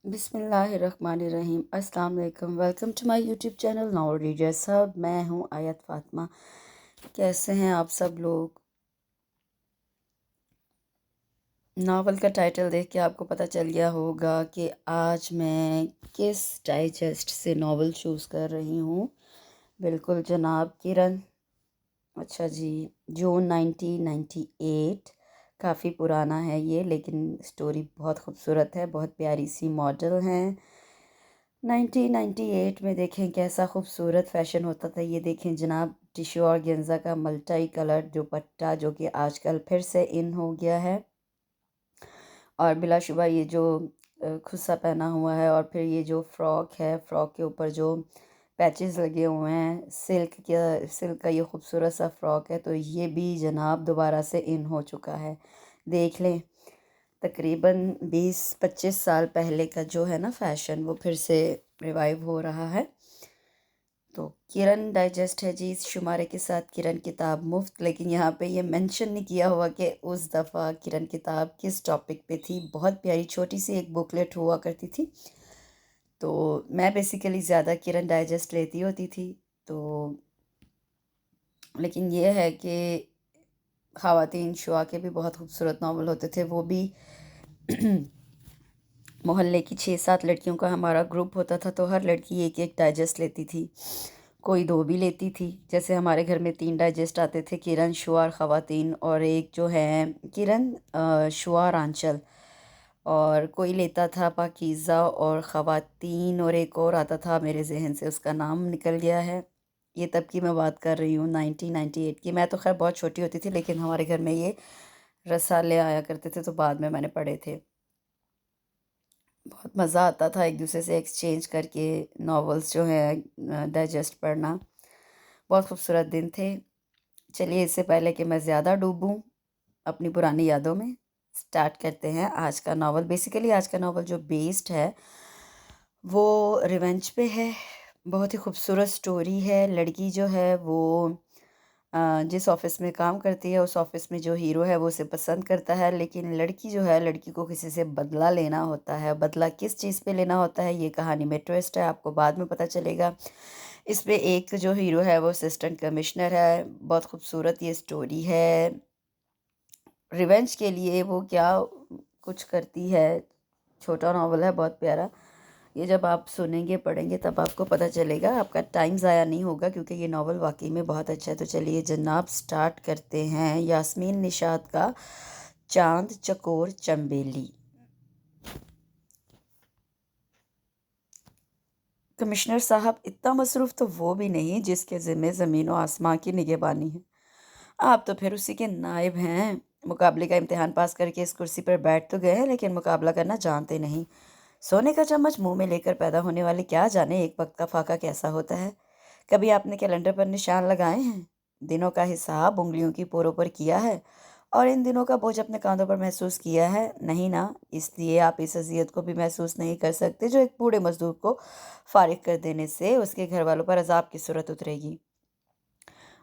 بسم اللہ الرحمن الرحیم۔ السلام علیکم، welcome to my YouTube channel novel reader صاحب۔ میں ہوں آیت فاطمہ۔ کیسے ہیں آپ سب لوگ؟ ناول کا ٹائٹل دیکھ کے آپ کو پتہ چل گیا ہوگا کہ آج میں کس ڈائجسٹ سے ناول چوز کر رہی ہوں۔ بالکل جناب کرن۔ اچھا جی، جون 1998، کافی پرانا ہے یہ، لیکن سٹوری بہت خوبصورت ہے، بہت پیاری سی ماڈل ہیں۔ 1998 میں دیکھیں کیسا خوبصورت فیشن ہوتا تھا۔ یہ دیکھیں جناب، ٹیشو اور گینزا کا ملٹی کلر دوپٹہ جو کہ آج کل پھر سے ان ہو گیا ہے، اور بلا شبہ یہ جو کھسا پہنا ہوا ہے، اور پھر یہ جو فراک ہے، فراک کے اوپر جو پیچز لگے ہوئے ہیں، سلک کا یہ خوبصورت سا فراک ہے، تو یہ بھی جناب دوبارہ سے ان ہو چکا ہے۔ دیکھ لیں، تقریباً 20-25 سال پہلے کا جو ہے نا فیشن، وہ پھر سے ریوائیو ہو رہا ہے۔ تو کرن ڈائجسٹ ہے جی، اس شمارے کے ساتھ کرن کتاب مفت، لیکن یہاں پہ یہ مینشن نہیں کیا ہوا کہ اس دفعہ کرن کتاب کس ٹاپک پہ تھی۔ بہت پیاری چھوٹی سی ایک بکلیٹ ہوا کرتی تھی، تو میں بیسیکلی زیادہ کرن ڈائجسٹ لیتی ہوتی تھی، تو لیکن یہ ہے کہ خواتین شعاع کے بھی بہت خوبصورت ناول ہوتے تھے۔ وہ بھی محلے کی 6-7 لڑکیوں کا ہمارا گروپ ہوتا تھا، تو ہر لڑکی ایک ایک ڈائجسٹ لیتی تھی، کوئی 2 بھی لیتی تھی۔ جیسے ہمارے گھر میں 3 ڈائجسٹ آتے تھے، کرن، شعاع، خواتین، اور ایک جو ہے کرن، شعاع، آنچل، اور کوئی لیتا تھا پاکیزہ اور خواتین، اور ایک اور آتا تھا میرے ذہن سے، اس کا نام نکل گیا ہے۔ یہ تب کی میں بات کر رہی ہوں 1998 کی۔ میں تو خیر بہت چھوٹی ہوتی تھی، لیکن ہمارے گھر میں یہ رسالے آیا کرتے تھے، تو بعد میں نے پڑھے تھے۔ بہت مزہ آتا تھا ایک دوسرے سے ایکسچینج کر کے ناولز جو ہیں ڈائجسٹ پڑھنا۔ بہت خوبصورت دن تھے۔ چلیے، اس سے پہلے کہ میں زیادہ ڈوبوں اپنی پرانی یادوں میں، سٹارٹ کرتے ہیں آج کا ناول۔ بیسیکلی آج کا ناول جو بیسڈ ہے وہ ریونج پہ ہے۔ بہت ہی خوبصورت سٹوری ہے۔ لڑکی جو ہے وہ جس آفس میں کام کرتی ہے، اس آفس میں جو ہیرو ہے وہ اسے پسند کرتا ہے، لیکن لڑکی جو ہے، لڑکی کو کسی سے بدلہ لینا ہوتا ہے۔ بدلہ کس چیز پہ لینا ہوتا ہے، یہ کہانی میں ٹویسٹ ہے، آپ کو بعد میں پتہ چلے گا۔ اس پہ ایک جو ہیرو ہے وہ اسسٹنٹ کمشنر ہے۔ بہت خوبصورت یہ سٹوری ہے۔ ریونج کے لیے وہ کیا کچھ کرتی ہے، چھوٹا ناول ہے، بہت پیارا۔ یہ جب آپ سنیں گے، پڑھیں گے، تب آپ کو پتہ چلے گا، آپ کا ٹائم ضائع نہیں ہوگا، کیونکہ یہ ناول واقعی میں بہت اچھا ہے۔ تو چلیے جناب، سٹارٹ کرتے ہیں یاسمین نشاط کا چاند چکور چنبیلی۔ کمشنر صاحب اتنا مصروف تو وہ بھی نہیں جس کے ذمے زمین و آسمان کی نگہبانی ہے۔ آپ تو پھر اسی کے نائب ہیں۔ مقابلے کا امتحان پاس کر کے اس کرسی پر بیٹھ تو گئے ہیں، لیکن مقابلہ کرنا جانتے نہیں۔ سونے کا چمچ منہ میں لے کر پیدا ہونے والے کیا جانے ایک وقت کا فاقہ کیسا ہوتا ہے۔ کبھی آپ نے کیلنڈر پر نشان لگائے ہیں، دنوں کا حساب انگلیوں کی پوروں پر کیا ہے، اور ان دنوں کا بوجھ اپنے کاندھوں پر محسوس کیا ہے؟ نہیں نا، اس لیے آپ اس اذیت کو بھی محسوس نہیں کر سکتے جو ایک بوڑھے مزدور کو فارغ کر دینے سے اس کے گھر والوں پر عذاب کی صورت اترے گی۔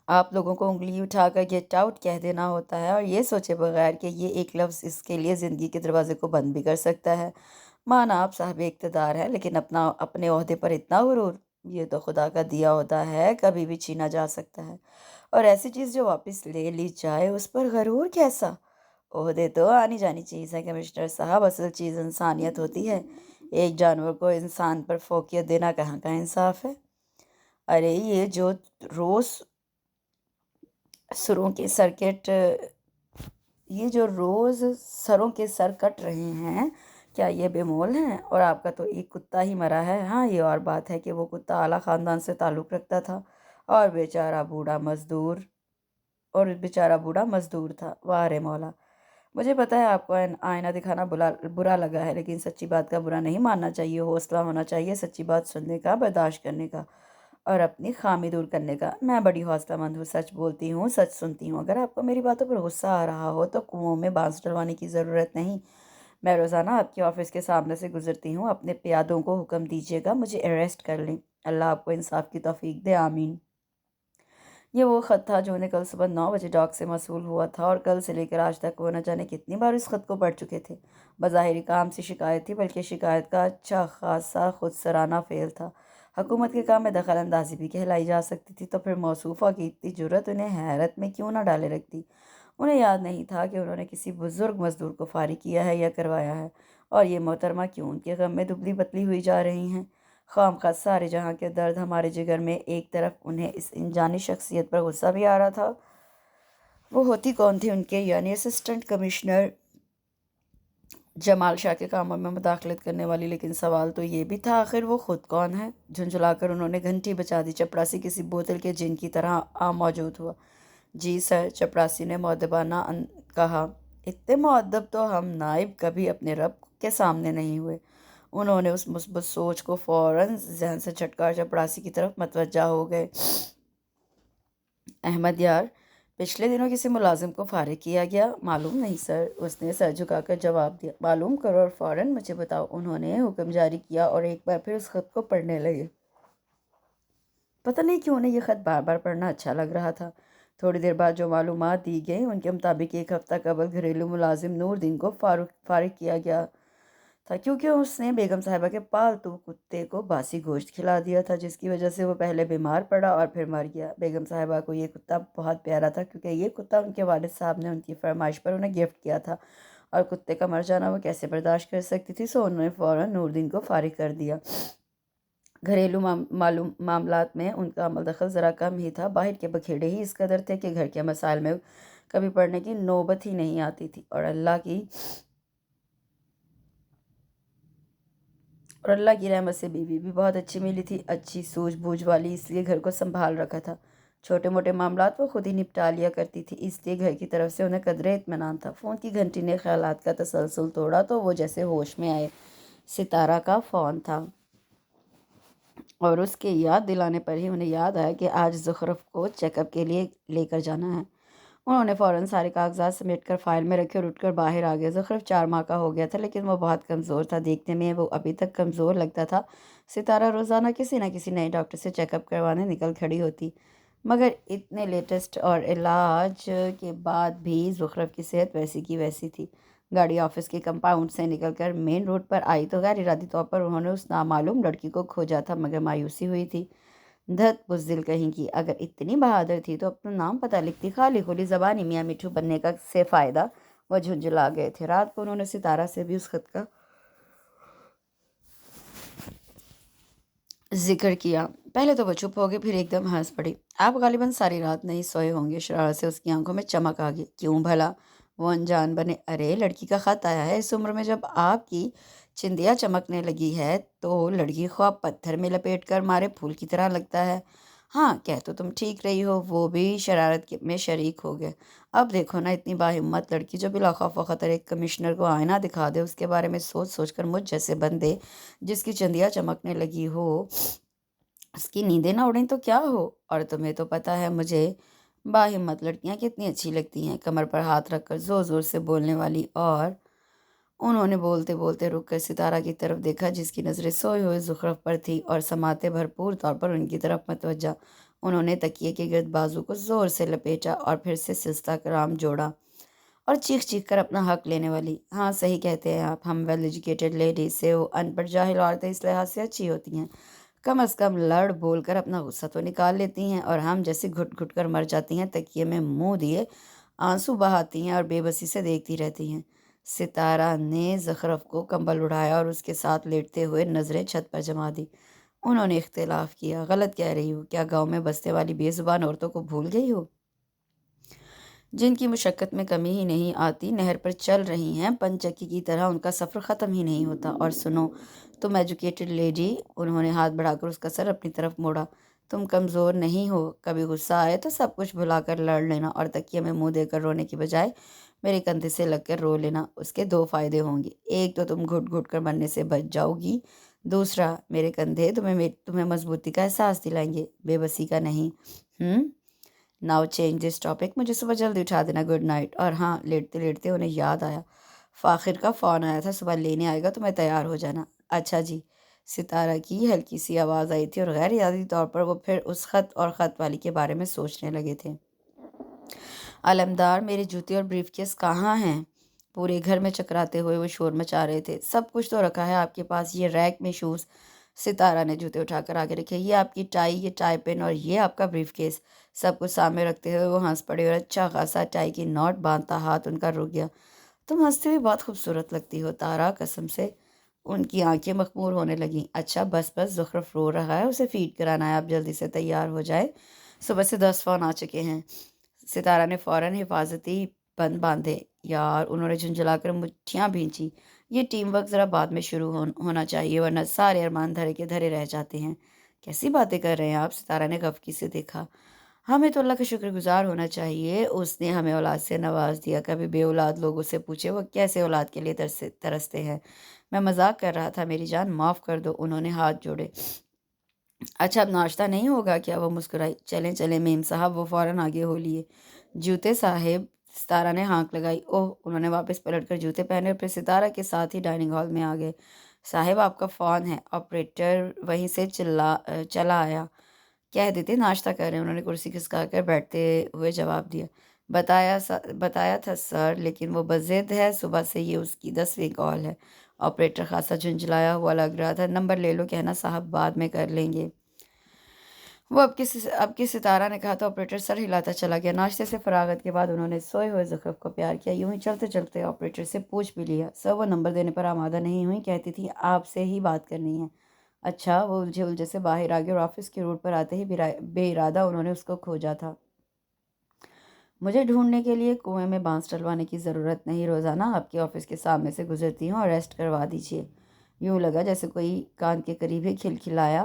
آپ لوگوں کو انگلی اٹھا کر گیٹ آؤٹ کہہ دینا ہوتا ہے، اور یہ سوچے بغیر کہ یہ ایک لفظ اس کے لیے زندگی کے دروازے کو بند بھی کر سکتا ہے۔ مانا آپ صاحب اقتدار ہے، لیکن اپنے عہدے پر اتنا غرور، یہ تو خدا کا دیا ہوتا ہے، کبھی بھی چھینا جا سکتا ہے، اور ایسی چیز جو واپس لے لی جائے اس پر غرور کیسا؟ عہدے تو آنی جانی چیز ہے کمشنر صاحب، اصل چیز انسانیت ہوتی ہے۔ ایک جانور کو انسان پر فوقیت دینا کہاں کا انصاف ہے؟ ارے یہ جو روز سروں کے سر کٹ رہے ہیں، کیا یہ بے مول ہیں؟ اور آپ کا تو ایک کتا ہی مرا ہے۔ ہاں، یہ اور بات ہے کہ وہ کتا اعلیٰ خاندان سے تعلق رکھتا تھا، اور بیچارہ بوڑھا مزدور تھا۔ واہ رے مولا! مجھے پتہ ہے آپ کو آئینہ دکھانا برا لگا ہے، لیکن سچی بات کا برا نہیں ماننا چاہیے۔ حوصلہ ہونا چاہیے سچی بات سننے کا، برداشت کرنے کا، اور اپنی خامی دور کرنے کا۔ میں بڑی حوصلہ مند ہوں، سچ بولتی ہوں، سچ سنتی ہوں۔ اگر آپ کو میری باتوں پر غصہ آ رہا ہو تو کنووں میں بانس ڈلوانے کی ضرورت نہیں۔ میں روزانہ آپ کے آفس کے سامنے سے گزرتی ہوں، اپنے پیادوں کو حکم دیجیے گا مجھے اریسٹ کر لیں۔ اللہ آپ کو انصاف کی توفیق دے، آمین۔ یہ وہ خط تھا جو انہیں کل صبح 9 بجے ڈاک سے موصول ہوا تھا، اور کل سے لے کر آج تک وہ نہ جانے کتنی بار اس خط کو پڑھ چکے تھے۔ بظاہر کام سے شکایت تھی، بلکہ شکایت کا اچھا خاصا خود سرانہ فعل تھا۔ حکومت کے کام میں دخل اندازی بھی کہلائی جا سکتی تھی، تو پھر موصوفہ کی اتنی جرأت انہیں حیرت میں کیوں نہ ڈالے رکھتی۔ انہیں یاد نہیں تھا کہ انہوں نے کسی بزرگ مزدور کو فارغ کیا ہے یا کروایا ہے، اور یہ محترمہ کیوں ان کے غم میں دبلی پتلی ہوئی جا رہی ہیں۔ خواہ مخواہ سارے جہاں کے درد ہمارے جگر میں، ایک طرف انہیں اس انجانی شخصیت پر غصہ بھی آ رہا تھا۔ وہ ہوتی کون تھی ان کے، یعنی اسسٹنٹ کمشنر جمال شاہ کے کاموں میں مداخلت کرنے والی؟ لیکن سوال تو یہ بھی تھا، آخر وہ خود کون ہے؟ جھنجھلا کر انہوں نے گھنٹی بجا دی۔ چپڑاسی کسی بوتل کے جن کی طرح موجود ہوا۔ جی سر، چپڑاسی نے مؤدبانہ کہا۔ اتنے مؤدب تو ہم نائب کبھی اپنے رب کے سامنے نہیں ہوئے۔ انہوں نے اس مثبت سوچ کو فوراً ذہن سے جھٹکا، چپڑاسی کی طرف متوجہ ہو گئے۔ احمد یار، پچھلے دنوں کسی ملازم کو فارغ کیا گیا؟ معلوم نہیں سر، اس نے سر جھکا کر جواب دیا۔ معلوم کرو اور فوراً مجھے بتاؤ۔ انہوں نے حکم جاری کیا اور ایک بار پھر اس خط کو پڑھنے لگے۔ پتہ نہیں کیوں انہیں یہ خط بار بار پڑھنا اچھا لگ رہا تھا۔ تھوڑی دیر بعد جو معلومات دی گئیں ان کے مطابق ایک ہفتہ قبل گھریلو ملازم نور دین کو فارغ کیا گیا تھا، کیونکہ اس نے بیگم صاحبہ کے پالتو کتے کو باسی گوشت کھلا دیا تھا، جس کی وجہ سے وہ پہلے بیمار پڑا اور پھر مر گیا۔ بیگم صاحبہ کو یہ کتا بہت پیارا تھا، کیونکہ یہ کتا ان کے والد صاحب نے ان کی فرمائش پر انہیں گفٹ کیا تھا، اور کتے کا مر جانا وہ کیسے برداشت کر سکتی تھی، سو انہوں نے فوراً نور دین کو فارغ کر دیا۔ گھریلو معاملات میں ان کا عمل دخل ذرا کم ہی تھا، باہر کے بکھیڑے ہی اس قدر تھے کہ گھر کے مسائل میں کبھی پڑنے کی نوبت ہی نہیں آتی تھی۔ اور اللہ کی رحمت سے بیوی بھی بہت اچھی ملی تھی، اچھی سوجھ بوجھ والی، اس لیے گھر کو سنبھال رکھا تھا۔ چھوٹے موٹے معاملات وہ خود ہی نپٹا لیا کرتی تھی، اس لیے گھر کی طرف سے انہیں قدرے اطمینان تھا۔ فون کی گھنٹی نے خیالات کا تسلسل توڑا تو وہ جیسے ہوش میں آئے۔ ستارہ کا فون تھا، اور اس کے یاد دلانے پر ہی انہیں یاد آیا کہ آج زخرف کو چیک اپ کے لیے لے کر جانا ہے۔ انہوں نے فوراً سارے کاغذات سمیٹ کر فائل میں رکھے اور اٹھ کر باہر آ گئے۔ زخرف 4 ماہ کا ہو گیا تھا، لیکن وہ بہت کمزور تھا، دیکھنے میں وہ ابھی تک کمزور لگتا تھا۔ ستارہ روزانہ کسی نہ کسی نئے ڈاکٹر سے چیک اپ کروانے نکل کھڑی ہوتی، مگر اتنے لیٹسٹ اور علاج کے بعد بھی زخرف کی صحت ویسی کی ویسی تھی۔ گاڑی آفس کے کمپاؤنڈ سے نکل کر مین روڈ پر آئی تو غیر ارادی طور پر انہوں نے اس نامعلوم لڑکی کو کھوجا تھا، مگر مایوسی ہوئی تھی۔ دھت بزدل کہیں کی، اگر اتنی بہادر تھی تو اپنا نام پتہ لکھتی، خالی خلی زبانی میاں مٹھو بننے کا سے فائدہ۔ وہ جھنجھلا گئے تھے۔ رات کو انہوں نے ستارہ سے بھی اس خط کا ذکر کیا۔ پہلے تو وہ چپ ہو گئی، پھر ایک دم ہنس پڑی۔ آپ غالباً ساری رات نہیں سوئے ہوں گے۔ شرارت سے اس کی آنکھوں میں چمک آ گئی۔ کیوں بھلا؟ وہ انجان بنے۔ ارے لڑکی کا خط آیا ہے۔ اس عمر میں جب آپ کی چندیا چمکنے لگی ہے تو لڑکی خواب پتھر میں لپیٹ کر مارے پھول کی طرح لگتا ہے۔ ہاں، کہہ تو تم ٹھیک رہی ہو۔ وہ بھی شرارت میں شریک ہو گئے۔ اب دیکھو نا، اتنی باہمت لڑکی جو بلا خوف و خطر ایک کمشنر کو آئینہ دکھا دے، اس کے بارے میں سوچ سوچ کر مجھ جیسے بندے جس کی چندیا چمکنے لگی ہو اس کی نیندیں نہ اڑیں تو کیا ہو؟ اور تمہیں تو پتہ ہے مجھے باہمت لڑکیاں کتنی اچھی لگتی ہیں، کمر پر ہاتھ رکھ کر زور زور سے بولنے والی۔ اور انہوں نے بولتے بولتے رک کر ستارہ کی طرف دیکھا، جس کی نظریں سوئے ہوئے زخرف پر تھی اور سماتے بھرپور طور پر ان کی طرف متوجہ۔ انہوں نے تکیے کے گرد بازو کو زور سے لپیٹا اور پھر سے سلسلہ کرام جوڑا اور چیخ چیخ کر اپنا حق لینے والی۔ ہاں صحیح کہتے ہیں آپ، ہم ویل ایجوکیٹڈ لیڈیز سے وہ ان پڑھ جاہل عورتیں اس لحاظ سے اچھی ہوتی ہیں، کم از کم لڑ بول کر اپنا غصہ تو نکال لیتی ہیں، اور ہم جیسے گھٹ گھٹ کر مر جاتی ہیں، تکیے میں منہ دیے آنسو بہاتی ہیں اور بے بسی سے دیکھتی رہتی ہیں۔ ستارہ نے زخرف کو کمبل اڑایا اور اس کے ساتھ لیٹتے ہوئے نظریں چھت پر جما دی۔ انہوں نے اختلاف کیا۔ غلط کہہ رہی ہو، کیا گاؤں میں بستے والی بے زبان عورتوں کو بھول گئی ہو، جن کی مشقت میں کمی ہی نہیں آتی، نہر پر چل رہی ہیں پنچکی کی طرح، ان کا سفر ختم ہی نہیں ہوتا۔ اور سنو تم ایجوکیٹڈ لیڈی، انہوں نے ہاتھ بڑھا کر اس کا سر اپنی طرف موڑا، تم کمزور نہیں ہو، کبھی غصہ آئے تو سب کچھ بھلا کر لڑ لینا، اور تکیے میں منہ دے کر رونے کی بجائے میرے کندھے سے لگ کر رو لینا۔ اس کے 2 فائدے ہوں گے، ایک تو تم گھٹ گھٹ کر مرنے سے بچ جاؤ گی، دوسرا میرے کندھے تمہیں مضبوطی کا احساس دلائیں گے، بے بسی کا نہیں۔ ناؤ چینج دس ٹاپک، مجھے صبح جلدی اٹھا دینا، گڈ نائٹ۔ اور ہاں، لیٹتے لیٹتے انہیں یاد آیا، فاخر کا فون آیا تھا، صبح لینے آئے گا تو میں تیار ہو جانا۔ اچھا جی، ستارہ کی ہلکی سی آواز آئی تھی اور غیر ارادی طور پر وہ پھر اس خط اور خط والی کے بارے میں سوچنے لگے تھے۔ علمدار، میرے جوتے اور بریف کیس کہاں ہیں؟ پورے گھر میں چکراتے ہوئے وہ شور مچا رہے تھے۔ سب کچھ تو رکھا ہے آپ کے پاس، یہ ریک میں شوز۔ ستارہ نے جوتے اٹھا کر آگے رکھے۔ یہ آپ کی ٹائی، یہ ٹائی پن اور یہ آپ کا بریف کیس۔ سب کچھ سامنے رکھتے ہوئے وہ ہنس پڑے اور اچھا خاصا ٹائی کی نوٹ باندھتا ہاتھ ان کا رک گیا۔ تم ہنستے ہوئے بہت خوبصورت لگتی ہو تارا، قسم سے۔ ان کی آنکھیں مخمور ہونے لگیں۔ اچھا بس بس، زخرف رو رہا ہے، اسے فیڈ کرانا ہے، آپ جلدی سے تیار ہو جائے، صبح سے 10 فون آ چکے ہیں۔ ستارہ نے فوراً حفاظتی بند باندھے۔ یار، انہوں نے جھنجھلا کر مٹھیاں بھینچی۔ یہ ٹیم ورک ذرا بعد میں شروع ہونا چاہیے، ورنہ سارے ارمان دھرے کے دھرے رہ جاتے ہیں۔ کیسی باتیں کر رہے ہیں آپ؟ ستارہ نے غفکی سے دیکھا۔ ہمیں تو اللہ کا شکر گزار ہونا چاہیے، اس نے ہمیں اولاد سے نواز دیا۔ کبھی بے اولاد لوگوں سے پوچھے وہ کیسے اولاد کے لیے ترستے ہیں۔ میں مذاق کر رہا تھا میری جان، معاف کر دو۔ انہوں نے ہاتھ جوڑے۔ اچھا اب ناشتہ نہیں ہوگا کیا؟ وہ مسکرائی۔ چلیں چلیں میم صاحب، وہ فوراً آگے ہو لیے۔ جوتے صاحب، ستارہ نے ہانک لگائی۔ اوہ، انہوں نے واپس پلٹ کر جوتے پہنے اور پھر ستارہ کے ساتھ ہی ڈائننگ ہال میں آ گئے۔ صاحب آپ کا فون ہے، آپریٹر وہیں سے چلا آیا۔ کہہ دیتے ناشتہ کر رہے ہیں، انہوں نے کرسی کھسکا کر بیٹھتے ہوئے جواب دیا۔ بتایا تھا سر، لیکن وہ بضد ہے، صبح سے یہ اس کی 10ویں کال ہے۔ آپریٹر خاصا جھنجھلایا ہوا لگ رہا تھا۔ نمبر لے لو، کہنا صاحب بعد میں کر لیں گے۔ وہ اب کی ستارہ نے کہا تو آپریٹر سر ہلاتا چلا گیا۔ ناشتے سے فراغت کے بعد انہوں نے سوئے ہوئے زخرف کو پیار کیا۔ یوں ہی چلتے چلتے آپریٹر سے پوچھ بھی لیا۔ سر وہ نمبر دینے پر آمادہ نہیں ہوئی، کہتی تھی آپ سے ہی بات کرنی ہے۔ اچھا، وہ الجھے سے باہر آ گئے اور آفس کے روڈ پر آتے ہی بے ارادہ انہوں نے اس کو کھوجا تھا۔ مجھے ڈھونڈنے کے لیے کنویں میں بانس ڈلوانے کی ضرورت نہیں، روزانہ آپ کے آفس کے سامنے سے گزرتی ہوں اور ریسٹ کروا دیجیے۔ یوں لگا جیسے کوئی کان کے قریب ہی کھلکھلایا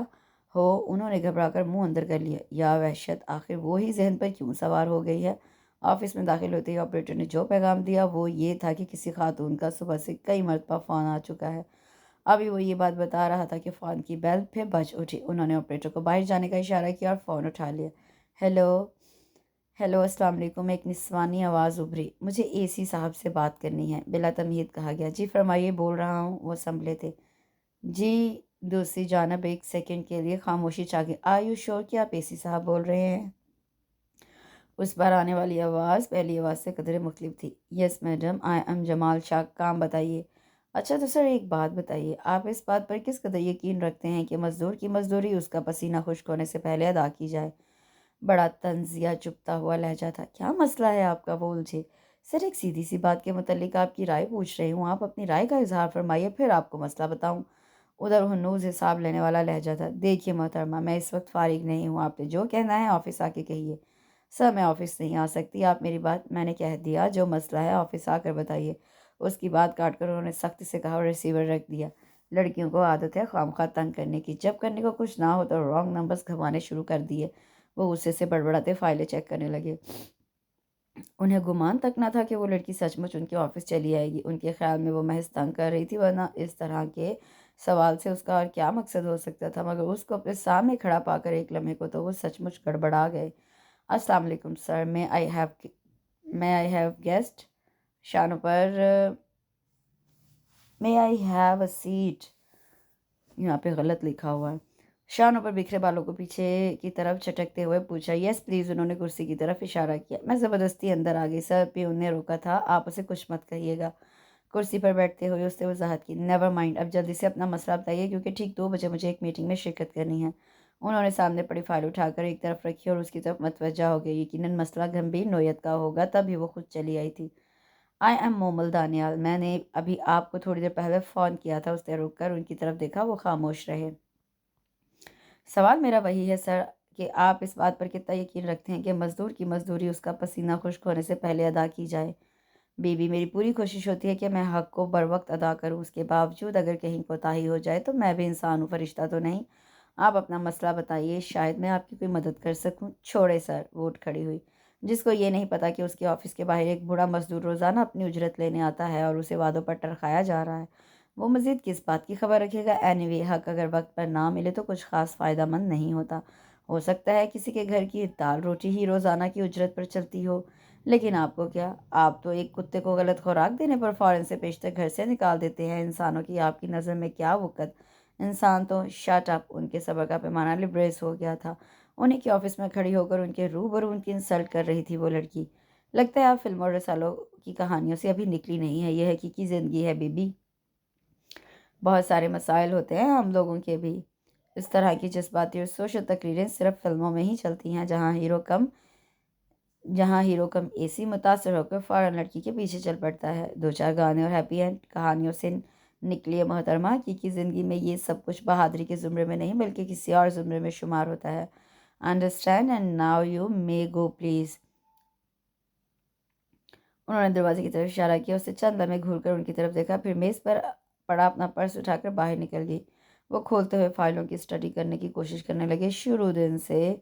ہو۔ انہوں نے گھبرا کر منہ اندر کر لیا۔ یا وحشت، آخر وہی ذہن پر کیوں سوار ہو گئی ہے؟ آفس میں داخل ہوتے ہی آپریٹر نے جو پیغام دیا وہ یہ تھا کہ کسی خاتون کا صبح سے کئی مرتبہ فون آ چکا ہے۔ ابھی وہ یہ بات بتا رہا تھا کہ فون کی بیل پھر بج اٹھی۔ انہوں نے آپریٹر کو باہر جانے کا اشارہ کیا اور فون اٹھا لیا۔ ہیلو السلام علیکم، ایک نسوانی آواز ابھری۔ مجھے اے سی صاحب سے بات کرنی ہے، بلا تمہید کہا گیا۔ جی فرمائیے، بول رہا ہوں، وہ سنبھلے تھے۔ جی، دوسری جانب ایک سیکنڈ کے لیے خاموشی چھا گئی۔ آر یو شور کہ آپ اے سی صاحب بول رہے ہیں؟ اس بار آنے والی آواز پہلی آواز سے قدرے مختلف تھی۔ یس میڈم، آئی ایم جمال شاہ، کام بتائیے۔ اچھا تو سر ایک بات بتائیے، آپ اس بات پر کس قدر یقین رکھتے ہیں کہ مزدور کی مزدوری اس کا پسینہ خشک ہونے سے پہلے ادا کی جائے؟ بڑا طنزیہ چپتا ہوا لہجہ تھا۔ کیا مسئلہ ہے آپ کا؟ وہ الجھے۔ سر ایک سیدھی سی بات کے متعلق آپ کی رائے پوچھ رہی ہوں، آپ اپنی رائے کا اظہار فرمائیے، پھر آپ کو مسئلہ بتاؤں۔ ادھر ہنوز حساب لینے والا لہجہ تھا۔ دیکھیے محترمہ، میں اس وقت فارغ نہیں ہوں، آپ نے جو کہنا ہے آفس آ کے کہیے۔ سر میں آفس نہیں آ سکتی، آپ میری بات، میں نے کہہ دیا جو مسئلہ ہے آفس آ کر بتائیے۔ اس کی بات کاٹ کر انہوں نے سختی سے کہا اور ریسیور رکھ دیا۔ لڑکیوں کو عادت ہے خواہ تنگ کرنے کی، جب کرنے کو کچھ نہ ہو تو رانگ نمبرز گھمانے شروع کر دیے۔ وہ غصے سے بڑبڑاتے فائلیں چیک کرنے لگے۔ انہیں گمان تک نہ تھا کہ وہ لڑکی سچ مچ ان کے آفس چلی آئے گی۔ ان کے خیال میں وہ محض تنگ کر رہی تھی، ورنہ اس طرح کے سوال سے اس کا اور کیا مقصد ہو سکتا تھا؟ مگر اس کو اپنے سامنے کھڑا پا کر ایک لمحے کو تو وہ سچ مچ گڑبڑا گئے۔ السلام علیکم سر، میں آئی ہیو گیسٹ شانوں پر میں آئی ہیو اے سیٹ، یہاں پہ غلط لکھا ہوا ہے۔ شانوں پر بکھرے بالوں کو پیچھے کی طرف چٹکتے ہوئے پوچھا۔ یس پلیز، انہوں نے کرسی کی طرف اشارہ کیا۔ میں زبردستی اندر آ گئی سر، پیون نے روکا تھا، آپ اسے کچھ مت کہیے گا۔ کرسی پر بیٹھتے ہوئے اس نے وضاحت کی۔ نیور مائنڈ، اب جلدی سے اپنا مسئلہ بتائیے کیونکہ ٹھیک 2 بجے مجھے ایک میٹنگ میں شرکت کرنی ہے۔ انہوں نے سامنے پڑی فائل اٹھا کر ایک طرف رکھی اور اس کی طرف متوجہ ہو گئی۔ یقیناً مسئلہ گمبھیر نوعیت کا ہوگا، تبھی وہ خود چلی آئی تھی۔ آئی ایم مومل دانیال، میں نے ابھی آپ کو تھوڑی دیر پہلے فون کیا تھا۔ اس نے رک کر ان کی طرف دیکھا، وہ خاموش رہے۔ سوال میرا وہی ہے سر کہ آپ اس بات پر کتنا یقین رکھتے ہیں کہ مزدور کی مزدوری اس کا پسینہ خشک ہونے سے پہلے ادا کی جائے؟ میری پوری کوشش ہوتی ہے کہ میں حق کو بر وقت ادا کروں، اس کے باوجود اگر کہیں کوتاہی ہو جائے تو میں بھی انسان ہوں، فرشتہ تو نہیں۔ آپ اپنا مسئلہ بتائیے، شاید میں آپ کی کوئی مدد کر سکوں۔ چھوڑے سر، وہ اٹھ کھڑی ہوئی۔ جس کو یہ نہیں پتا کہ اس کے آفس کے باہر ایک بوڑھا مزدور روزانہ اپنی اجرت لینے آتا ہے اور اسے وعدوں پر ٹرکایا جا رہا ہے، وہ مزید کس بات کی خبر رکھے گا؟ اینی وے، حق اگر وقت پر نہ ملے تو کچھ خاص فائدہ مند نہیں ہوتا۔ ہو سکتا ہے کسی کے گھر کی دال روٹی ہی روزانہ کی اجرت پر چلتی ہو، لیکن آپ کو کیا؟ آپ تو ایک کتے کو غلط خوراک دینے پر فوراً سے پیشتر گھر سے نکال دیتے ہیں۔ انسانوں کی آپ کی نظر میں کیا وقت؟ انسان تو شٹ اپ، ان کے صبر کا پیمانہ لبریز ہو گیا تھا۔ انہیں کے آفس میں کھڑی ہو کر ان کے روبرو ان کی انسلٹ کر رہی تھی وہ لڑکی۔ لگتا ہے آپ فلموں اور رسالوں کی کہانیوں سے ابھی نکلی نہیں ہے، یہ حقیقی زندگی ہے بی بی۔ بہت سارے مسائل ہوتے ہیں ہم لوگوں کے بھی۔ اس طرح کی جذباتی اور سوشل تقریریں صرف فلموں میں ہی چلتی ہیں، جہاں ہیرو کم اے متاثر ہو کر فوراً لڑکی کے پیچھے چل پڑتا ہے۔ دو چار گانے اور ہیپی اینڈ کہانیوں سے نکلی ہے محترمہ، حقیقی زندگی میں یہ سب کچھ بہادری کے زمرے میں نہیں بلکہ کسی اور زمرے میں شمار ہوتا ہے۔ Understand and now you may go please. انہوں نے دروازے کی طرف اشارہ کیا، اسے چند لمحے گھور کر ان کی طرف دیکھا، پھر میز پر پڑا اپنا پرس اٹھا کر باہر نکل گئی۔ وہ کھولتے ہوئے فائلوں کی اسٹڈی کرنے کی کوشش کرنے لگے۔ شروع دن سے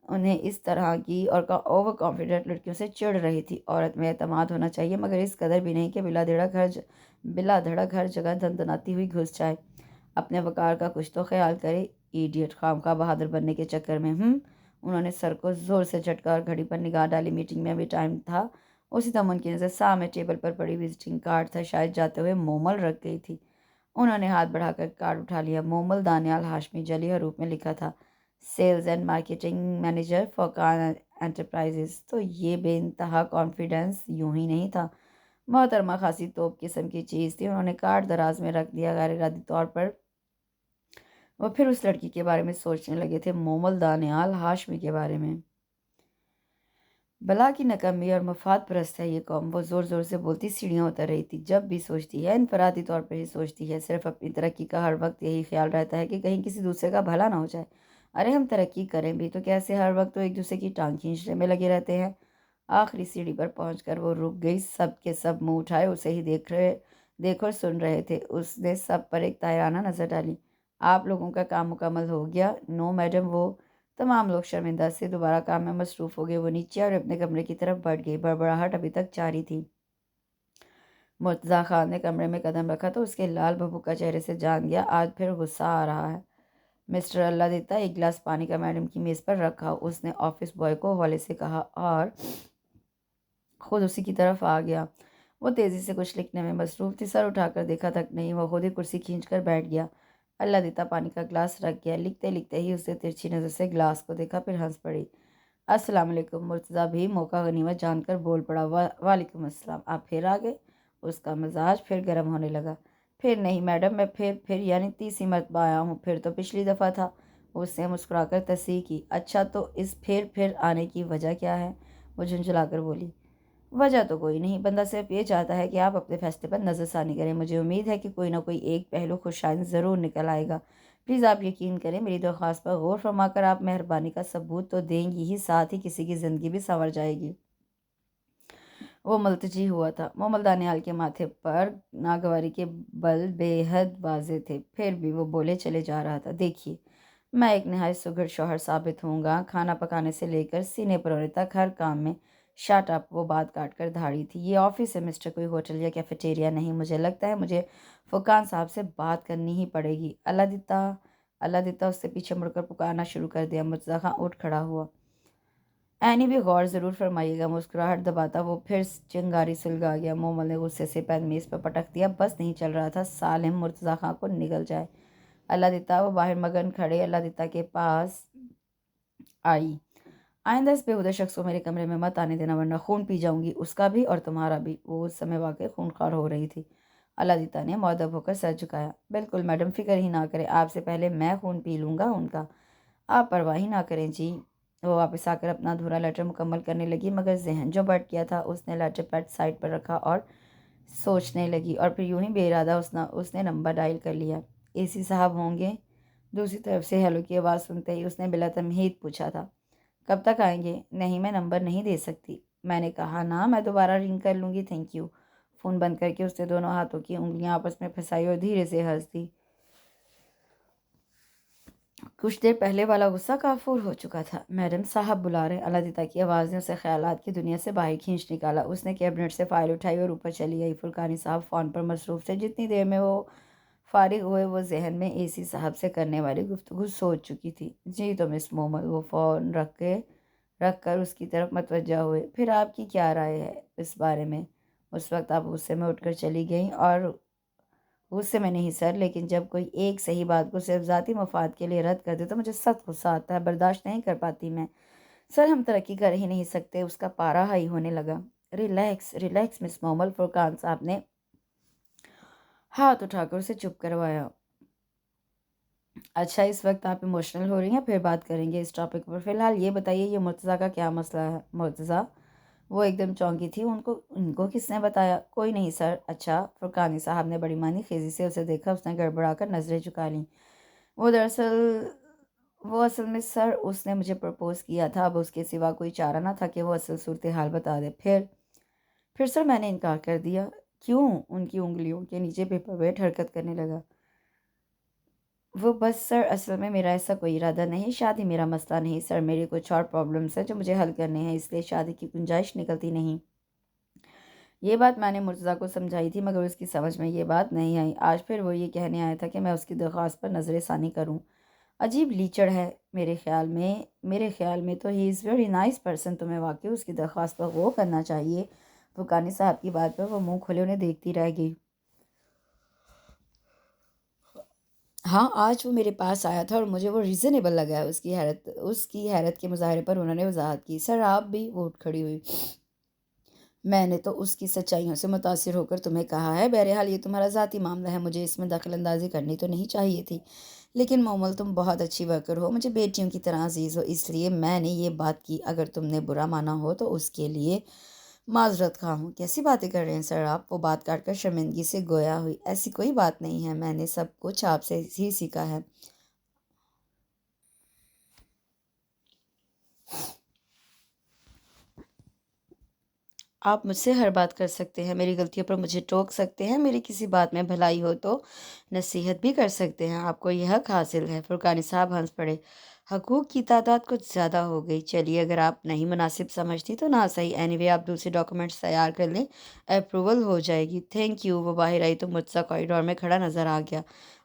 انہیں اس طرح کی اور اوور کانفیڈنٹ لڑکیوں سے چڑھ رہی تھی۔ عورت میں اعتماد ہونا چاہیے، مگر اس قدر بھی نہیں کہ بلا دھڑک ہر جگہ دھندناتی ہوئی گھس جائے۔ اپنے وقار کا کچھ تو خیال کرے، ایڈیٹ، خواہ بہادر بننے کے چکر میں۔ انہوں نے سر کو زور سے جھٹکا اور گھڑی پر نگاہ ڈالی۔ میٹنگ میں ابھی ٹائم تھا۔ اسی دم ان کی نظر سامنے ٹیبل پر پڑی وزٹنگ کارڈ تھا، شاید جاتے ہوئے مومل رکھ گئی تھی۔ انہوں نے ہاتھ بڑھا کر کارڈ اٹھا لیا۔ مومل دانیال ہاشمی جعلی حروف میں لکھا تھا، سیلز اینڈ مارکیٹنگ مینیجر فوکان انٹرپرائزز۔ تو یہ بے انتہا کانفیڈنس یوں ہی نہیں تھا، محترمہ خاصی توپ قسم کی چیز تھی۔ انہوں نے کارڈ دراز میں رکھ دیا۔ غیر ارادی طور پر وہ پھر اس لڑکی کے بارے میں سوچنے لگے تھے، مومل دانیال ہاشمی کے بارے میں۔ بلا کی نکمی اور مفاد پرست ہے یہ قوم، وہ زور زور سے بولتی سیڑھیاں اتر رہی تھی۔ جب بھی سوچتی ہے انفرادی طور پر ہی سوچتی ہے، صرف اپنی ترقی کا ہر وقت یہی خیال رہتا ہے کہ کہیں کسی دوسرے کا بھلا نہ ہو جائے۔ ارے ہم ترقی کریں بھی تو کیسے، ہر وقت تو ایک دوسرے کی ٹانگ کھینچنے میں لگے رہتے ہیں۔ آخری سیڑھی پر پہنچ کر وہ رک گئی۔ سب کے سب منہ اٹھائے اسے ہی دیکھ اور سن رہے تھے۔ اس نے سب پر ایک طاہرانہ نظر ڈالی۔ آپ لوگوں کا کام مکمل ہو گیا؟ نو میڈم۔ وہ تمام لوگ شرمندہ سے دوبارہ کام میں مصروف ہو گئے۔ وہ نیچے اور اپنے کمرے کی طرف بڑھ گئی۔ بڑبڑاہٹ ابھی تک جاری تھی۔ مرتضیٰ خان نے کمرے میں قدم رکھا تو اس کے لال بھبھکا چہرے سے جان گیا آج پھر غصہ آ رہا ہے۔ مسٹر اللہ دیتا، ایک گلاس پانی کا میڈم کی میز پر رکھا، اس نے آفس بوائے کو حوالے سے کہا اور خود اسی کی طرف آ گیا۔ وہ تیزی سے کچھ لکھنے میں مصروف تھی، سر اٹھا کر دیکھا تک نہیں، وہ خود ہی کرسی کھینچ کر بیٹھ گیا۔ اللہ دیتا پانی کا گلاس رکھ گیا۔ لکھتے لکھتے ہی اسے ترچھی نظر سے گلاس کو دیکھا، پھر ہنس پڑی۔ السلام علیکم۔ مرتضیٰ بھی موقع غنیمت جان کر بول پڑا۔ وعلیکم السلام، آپ پھر آ گئے؟ اس کا مزاج پھر گرم ہونے لگا۔ پھر نہیں میڈم، میں پھر یعنی تیسری مرتبہ آیا ہوں، پھر تو پچھلی دفعہ تھا۔ اس نے مسکرا کر تصحیح کی۔ اچھا، تو اس پھر آنے کی وجہ کیا ہے؟ وہ جھنجھلا کر بولی۔ وجہ تو کوئی نہیں، بندہ صرف یہ چاہتا ہے کہ آپ اپنے فیصلے پر نظر ثانی کریں۔ مجھے امید ہے کہ کوئی نہ کوئی ایک پہلو خوشائند ضرور نکل آئے گا۔ پلیز آپ یقین کریں، میری درخواست پر غور فرما کر آپ مہربانی کا ثبوت تو دیں گی ہی، ساتھ ہی کسی کی زندگی بھی سنور جائے گی۔ وہ ملتجی ہوا تھا۔ مومل دانیال کے ماتھے پر ناگواری کے بل بے حد واضح تھے، پھر بھی وہ بولے چلے جا رہا تھا۔ دیکھیے، میں ایک نہایت سگڑ شوہر ثابت ہوں گا، کھانا پکانے سے لے کر سینے پرونے تک ہر کام میں۔ شٹ اپ، وہ بات کاٹ کر دھاڑی تھی۔ یہ آفس ہے مسٹر، کوئی ہوٹل یا کیفیٹیریا نہیں۔ مجھے لگتا ہے مجھے فوکان صاحب سے بات کرنی ہی پڑے گی۔ اللہ دیتا اس سے پیچھے مڑ کر پکارنا شروع کر دیا۔ مرتضیٰ خان اٹھ کھڑا ہوا۔ اینی بھی غور ضرور فرمائیے گا۔ مسکراہٹ دباتا وہ پھر چنگاری سلگا گیا۔ مومل نے غصے سے پین میز پر پٹک دیا۔ بس نہیں چل رہا تھا سالم مرتضیٰ خان کو نگل جائے۔ اللہ دیتا، وہ باہر مگن کھڑے اللہ دیتا کے پاس آئی۔ آئندہ اس بےہودہ شخص کو میرے کمرے میں مت آنے دینا، ورنہ خون پی جاؤں گی، اس کا بھی اور تمہارا بھی۔ وہ اس سمے واقعی خونخوار ہو رہی تھی۔ اللہ دیتا نے مؤدب ہو کر سر جھکایا۔ بالکل میڈم، فکر ہی نہ کریں، آپ سے پہلے میں خون پی لوں گا ان کا، آپ پرواہ ہی نہ کریں جی۔ وہ واپس آ کر اپنا ادھورا لیٹر مکمل کرنے لگی، مگر ذہن جو بٹ گیا تھا، اس نے لیٹر پیڈ سائڈ پر رکھا اور سوچنے لگی، اور پھر یوں ہی بے ارادہ اس نے نمبر ڈائل کر لیا۔ اے سی صاحب ہوں گے؟ دوسری طرف سے ہیلو کی آواز سنتے ہی اس نے بلا تمہید پوچھا تھا۔ کب تک آئیں گے؟ نہیں، میں نمبر نہیں دے سکتی۔ میں نے کہا نا، میں دوبارہ رنگ کر لوں گی، تھینک یو۔ فون بند کر کے اس نے دونوں ہاتھوں کی انگلیاں آپس میں پھنسائی اور دھیرے سے ہنس دی۔ کچھ دیر پہلے والا غصہ کافور ہو چکا تھا۔ میڈم صاحب بلا رہے ہیں۔ اللہ دیتا کی آواز نے اسے خیالات کی دنیا سے باہر کھینچ نکالا۔ اس نے کیبنٹ سے فائل اٹھائی اور اوپر چلی آئی۔ فلکانی صاحب فون پر مصروف تھے۔ جتنی دیر میں وہ فارغ ہوئے، وہ ذہن میں اے سی صاحب سے کرنے والی گفتگو سوچ چکی تھی۔ جی تو مس مومل، وہ فون رکھ کر اس کی طرف متوجہ ہوئے۔ پھر آپ کی کیا رائے ہے اس بارے میں؟ اس وقت آپ غصے میں اٹھ کر چلی گئیں اور غصے میں نہیں سر، لیکن جب کوئی ایک صحیح بات کو صرف ذاتی مفاد کے لیے رد کر دے تو مجھے سخت غصہ آتا ہے، برداشت نہیں کر پاتی میں۔ سر ہم ترقی کر ہی نہیں سکتے، اس کا پارا ہائی ہونے لگا۔ ریلیکس ریلیکس مس مومل، فرقان صاحب نے ہاتھ اٹھا کر اسے چپ کروایا۔ اچھا اس وقت آپ ایموشنل ہو رہی ہیں، پھر بات کریں گے اس ٹاپک پر، فی الحال یہ بتائیے یہ مرتضیٰ کا کیا مسئلہ ہے؟ مرتضیٰ، وہ ایک دم چونکی تھی۔ ان کو کس نے بتایا؟ کوئی نہیں سر۔ اچھا، فرقانی صاحب نے بڑی معنی خیزی سے اسے دیکھا، اس نے گڑبڑا کر نظریں جھکا لیں۔ وہ دراصل وہ اصل میں سر اس نے مجھے پرپوز کیا تھا، اب اس کے سوا کوئی چارہ نہ تھا کہ وہ اصل صورتحال بتا دے۔ پھر سر میں نے انکار کر دیا۔ کیوں؟ ان کی انگلیوں کے نیچے پیپر ویٹ حرکت کرنے لگا۔ وہ بس سر اصل میں میرا ایسا کوئی ارادہ نہیں، شادی میرا مسئلہ نہیں سر، میرے کچھ اور پرابلمس ہیں جو مجھے حل کرنے ہیں، اس لیے شادی کی گنجائش نکلتی نہیں۔ یہ بات میں نے مرتضیٰ کو سمجھائی تھی مگر اس کی سمجھ میں یہ بات نہیں آئی۔ آج پھر وہ یہ کہنے آیا تھا کہ میں اس کی درخواست پر نظر ثانی کروں۔ عجیب لیچڑ ہے، میرے خیال میں تو ہی از ویری نائس پرسن، تمہیں واقعی اس کی درخواست پر غور کرنا چاہیے۔ فقانی صاحب کی بات پر وہ منہ کھولے انہیں دیکھتی رہ گئی۔ ہاں آج وہ میرے پاس آیا تھا اور مجھے وہ ریزنیبل لگا ہے۔ اس کی حیرت کے مظاہرے پر انہوں نے وضاحت کی۔ سر آپ بھی؟ وہ اٹھ کھڑی ہوئی۔ میں نے تو اس کی سچائیوں سے متاثر ہو کر تمہیں کہا ہے، بہرحال یہ تمہارا ذاتی معاملہ ہے، مجھے اس میں دخل اندازی کرنی تو نہیں چاہیے تھی، لیکن مومل تم بہت اچھی ورکر ہو، مجھے بیٹیوں کی طرح عزیز ہو، اس لیے میں نے یہ بات کی۔ اگر تم نے برا مانا ہو تو اس کے لیے معذرت خواہ ہوں۔ کیسی باتیں کر رہے ہیں سر آپ؟ وہ بات کاٹ کر شرمندگی سے گویا ہوئی۔ ایسی کوئی بات نہیں ہے، میں نے سب کچھ آپ سے ہی سیکھا ہے۔ آپ مجھ سے ہر بات کر سکتے ہیں، میری غلطیوں پر مجھے ٹوک سکتے ہیں، میری کسی بات میں بھلائی ہو تو نصیحت بھی کر سکتے ہیں، آپ کو یہ حق حاصل ہے۔ فرقانی صاحب ہنس پڑے۔ حقوق کی تعداد کچھ زیادہ ہو گئی، چلیے اگر آپ نہیں مناسب سمجھتی تو نہ صحیح، اینی وے آپ دوسرے ڈاکومنٹس تیار کر لیں، اپروول ہو جائے گی۔ Thank you. وہ باہر آئی تو مرتضیٰ کوریڈور میں کھڑا نظر آ گیا۔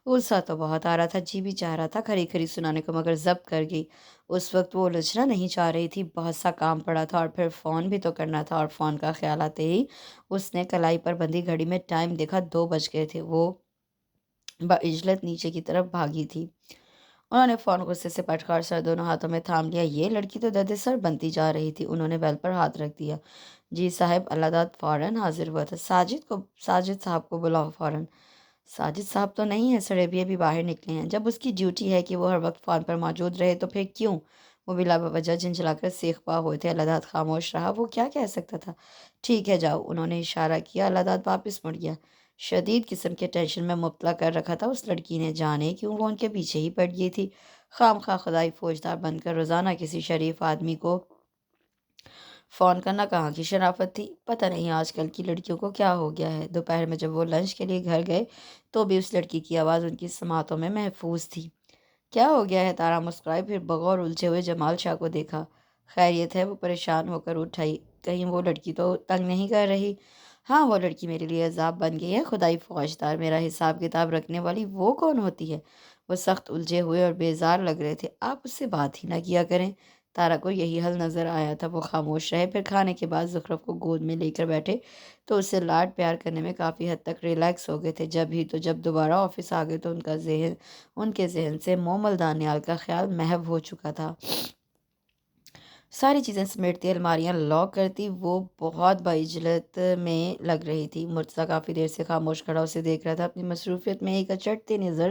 غصہ تو بہت آ رہا تھا، جی بھی چاہ رہا تھا کھری کھری سنانے کو، مگر ضبط کر گئی۔ اس وقت وہ الجھنا نہیں چاہ رہی تھی، بہت سا کام پڑا تھا اور پھر فون بھی تو کرنا تھا، اور فون کا خیال آتے ہی اس نے کلائی پر بندھی گھڑی میں ٹائم دیکھا، 2 بج گئے تھے۔ وہ بعجلت نیچے کی طرف بھاگی تھی۔ انہوں نے فون غصے سے پٹکا اور سر دونوں ہاتھوں میں تھام لیا۔ یہ لڑکی تو درد سر بنتی جا رہی تھی۔ انہوں نے بیل پر ہاتھ رکھ دیا۔ جی صاحب، اللہ داد فوراً حاضر ہوا تھا۔ ساجد صاحب کو بلاؤ فوراً۔ ساجد صاحب تو نہیں ہے سر، ابھی باہر نکلے ہیں۔ جب اس کی ڈیوٹی ہے کہ وہ ہر وقت فون پر موجود رہے تو پھر کیوں؟ وہ بلا وجہ جھنجھلا کر سیخ پا ہوئے تھے۔ اللہ داد خاموش رہا، وہ کیا کہہ سکتا تھا؟ ٹھیک ہے جاؤ، انہوں نے اشارہ کیا۔ اللہ داد واپس مڑ گیا۔ شدید قسم کے ٹینشن میں مبتلا کر رکھا تھا اس لڑکی نے، جانے کیوں وہ ان کے پیچھے ہی پڑ گئی تھی۔ خام خواہ خدائی فوجدار بن کر روزانہ کسی شریف آدمی کو فون کرنا کہاں کی شرافت تھی؟ پتہ نہیں آج کل کی لڑکیوں کو کیا ہو گیا ہے۔ دوپہر میں جب وہ لنچ کے لیے گھر گئے تو بھی اس لڑکی کی آواز ان کی سماعتوں میں محفوظ تھی۔ کیا ہو گیا ہے؟ تارا مسکرائی، پھر بغور الجھے ہوئے جمال شاہ کو دیکھا۔ خیریت ہے؟ وہ پریشان ہو کر اٹھائی۔ کہیں وہ لڑکی تو تنگ نہیں کر رہی؟ ہاں وہ لڑکی میرے لیے عذاب بن گئی ہے، خدائی فوجدار، میرا حساب کتاب رکھنے والی وہ کون ہوتی ہے؟ وہ سخت الجھے ہوئے اور بیزار لگ رہے تھے۔ آپ اس سے بات ہی نہ کیا کریں۔ تارا کو یہی حل نظر آیا تھا۔ وہ خاموش رہے، پھر کھانے کے بعد زخرف کو گود میں لے کر بیٹھے تو اسے لاڈ پیار کرنے میں کافی حد تک ریلیکس ہو گئے تھے۔ جب دوبارہ آفس آ گئے تو ان کے ذہن سے مومل دانیال کا خیال محو ہو چکا تھا۔ ساری چیزیں سمیٹتی، الماریاں لاک کرتی، وہ بہت بعجلت میں لگ رہی تھی۔ مرتضیٰ کافی دیر سے خاموش کھڑا اسے دیکھ رہا تھا، اپنی مصروفیت میں ایک اچٹتی نظر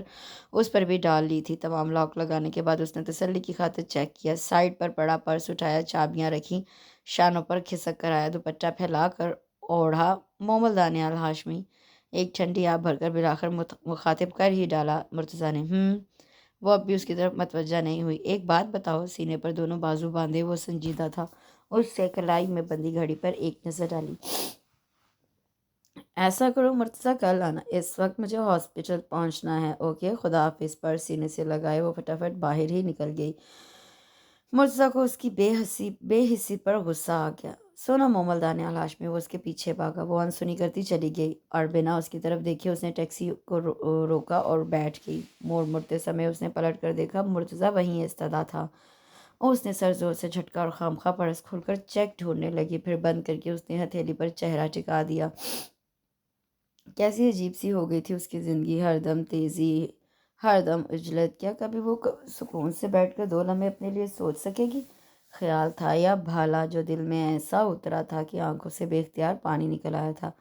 اس پر بھی ڈال لی تھی۔ تمام لاک لگانے کے بعد اس نے تسلی کی خاطر چیک کیا، سائڈ پر پڑا پرس اٹھایا، چابیاں رکھیں، شانوں پر کھسک کر آیا، دوپٹہ پھیلا کر اوڑھا۔ مومل دانیال ہاشمی، ایک ٹھنڈی آب بھر کر بالآخر مخاطب کر ہی ڈالا مرتضیٰ نے۔ وہ اب بھی اس کی طرف متوجہ نہیں ہوئی۔ ایک بات بتاؤ؟ سینے پر دونوں بازو باندھے وہ سنجیدہ تھا، اس سے کلائی میں بندی گھڑی پر ایک نظر ڈالی۔ ایسا کرو مرتضیٰ، کل آنا، اس وقت مجھے ہاسپٹل پہنچنا ہے۔ اوکے، خدا حافظ۔ پر سینے سے لگائے وہ فٹافٹ باہر ہی نکل گئی۔ مرتضیٰ کو اس کی بے حسی پر غصہ آ گیا۔ سونا مومل دانیال ہاشمی، وہ اس کے پیچھے بھاگا۔ وہ انسنی کرتی چلی گئی اور بنا اس کی طرف دیکھے اس نے ٹیکسی کو روکا اور بیٹھ گئی۔ مڑتے سمے اس نے پلٹ کر دیکھا، مرتضیٰ وہیں ایستادہ تھا۔ اس نے سر زور سے جھٹکا اور خامخواہ پرس کھول کر چیک ڈھونڈنے لگی، پھر بند کر کے اس نے ہتھیلی پر چہرہ ٹکا دیا۔ کیسی عجیب سی ہو گئی تھی اس کی زندگی، ہر دم تیزی، ہر دم عجلت۔ کیا کبھی وہ سکون سے بیٹھ کر 2 لمحے اپنے لیے سوچ سکے گی؟ خیال تھا یا بھالا جو دل میں ایسا اترا تھا کہ آنکھوں سے بے اختیار پانی نکل آیا تھا،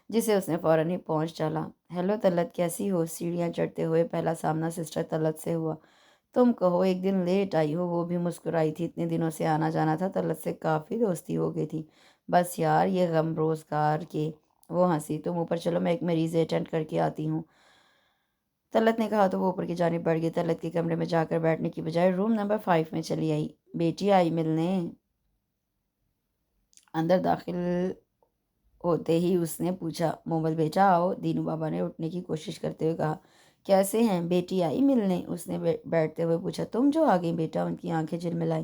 جسے اس نے فوراً ہی پہنچ ڈالا۔ ہیلو طلعت، کیسی ہو؟ سیڑھیاں چڑھتے ہوئے پہلا سامنا سسٹر طلعت سے ہوا۔ تم کہو ایک دن لیٹ آئی ہو، وہ بھی مسکرائی تھی۔ اتنے دنوں سے آنا جانا تھا، طلعت سے کافی دوستی ہو گئی تھی۔ بس یار یہ غم روزگار کے۔ وہ ہنسی۔ تم اوپر چلو، میں ایک مریض اٹینڈ کر کے آتی ہوں، طلعت نے کہا تو وہ اوپر کی جانب بڑھ گئی۔ طلعت کے کمرے میں جا کر بیٹھنے کی بجائے روم نمبر 5 میں چلی آئی۔ بیٹی آئی ملنے؟ اندر داخل ہوتے ہی اس نے پوچھا۔ محمد بیٹا آؤ، دینو بابا نے اٹھنے کی کوشش کرتے ہوئے کہا۔ کیسے ہیں؟ بیٹی آئی ملنے؟ اس نے بیٹھتے ہوئے پوچھا۔ تم جو آ گئی بیٹا؟ ان کی آنکھیں جھلملائیں۔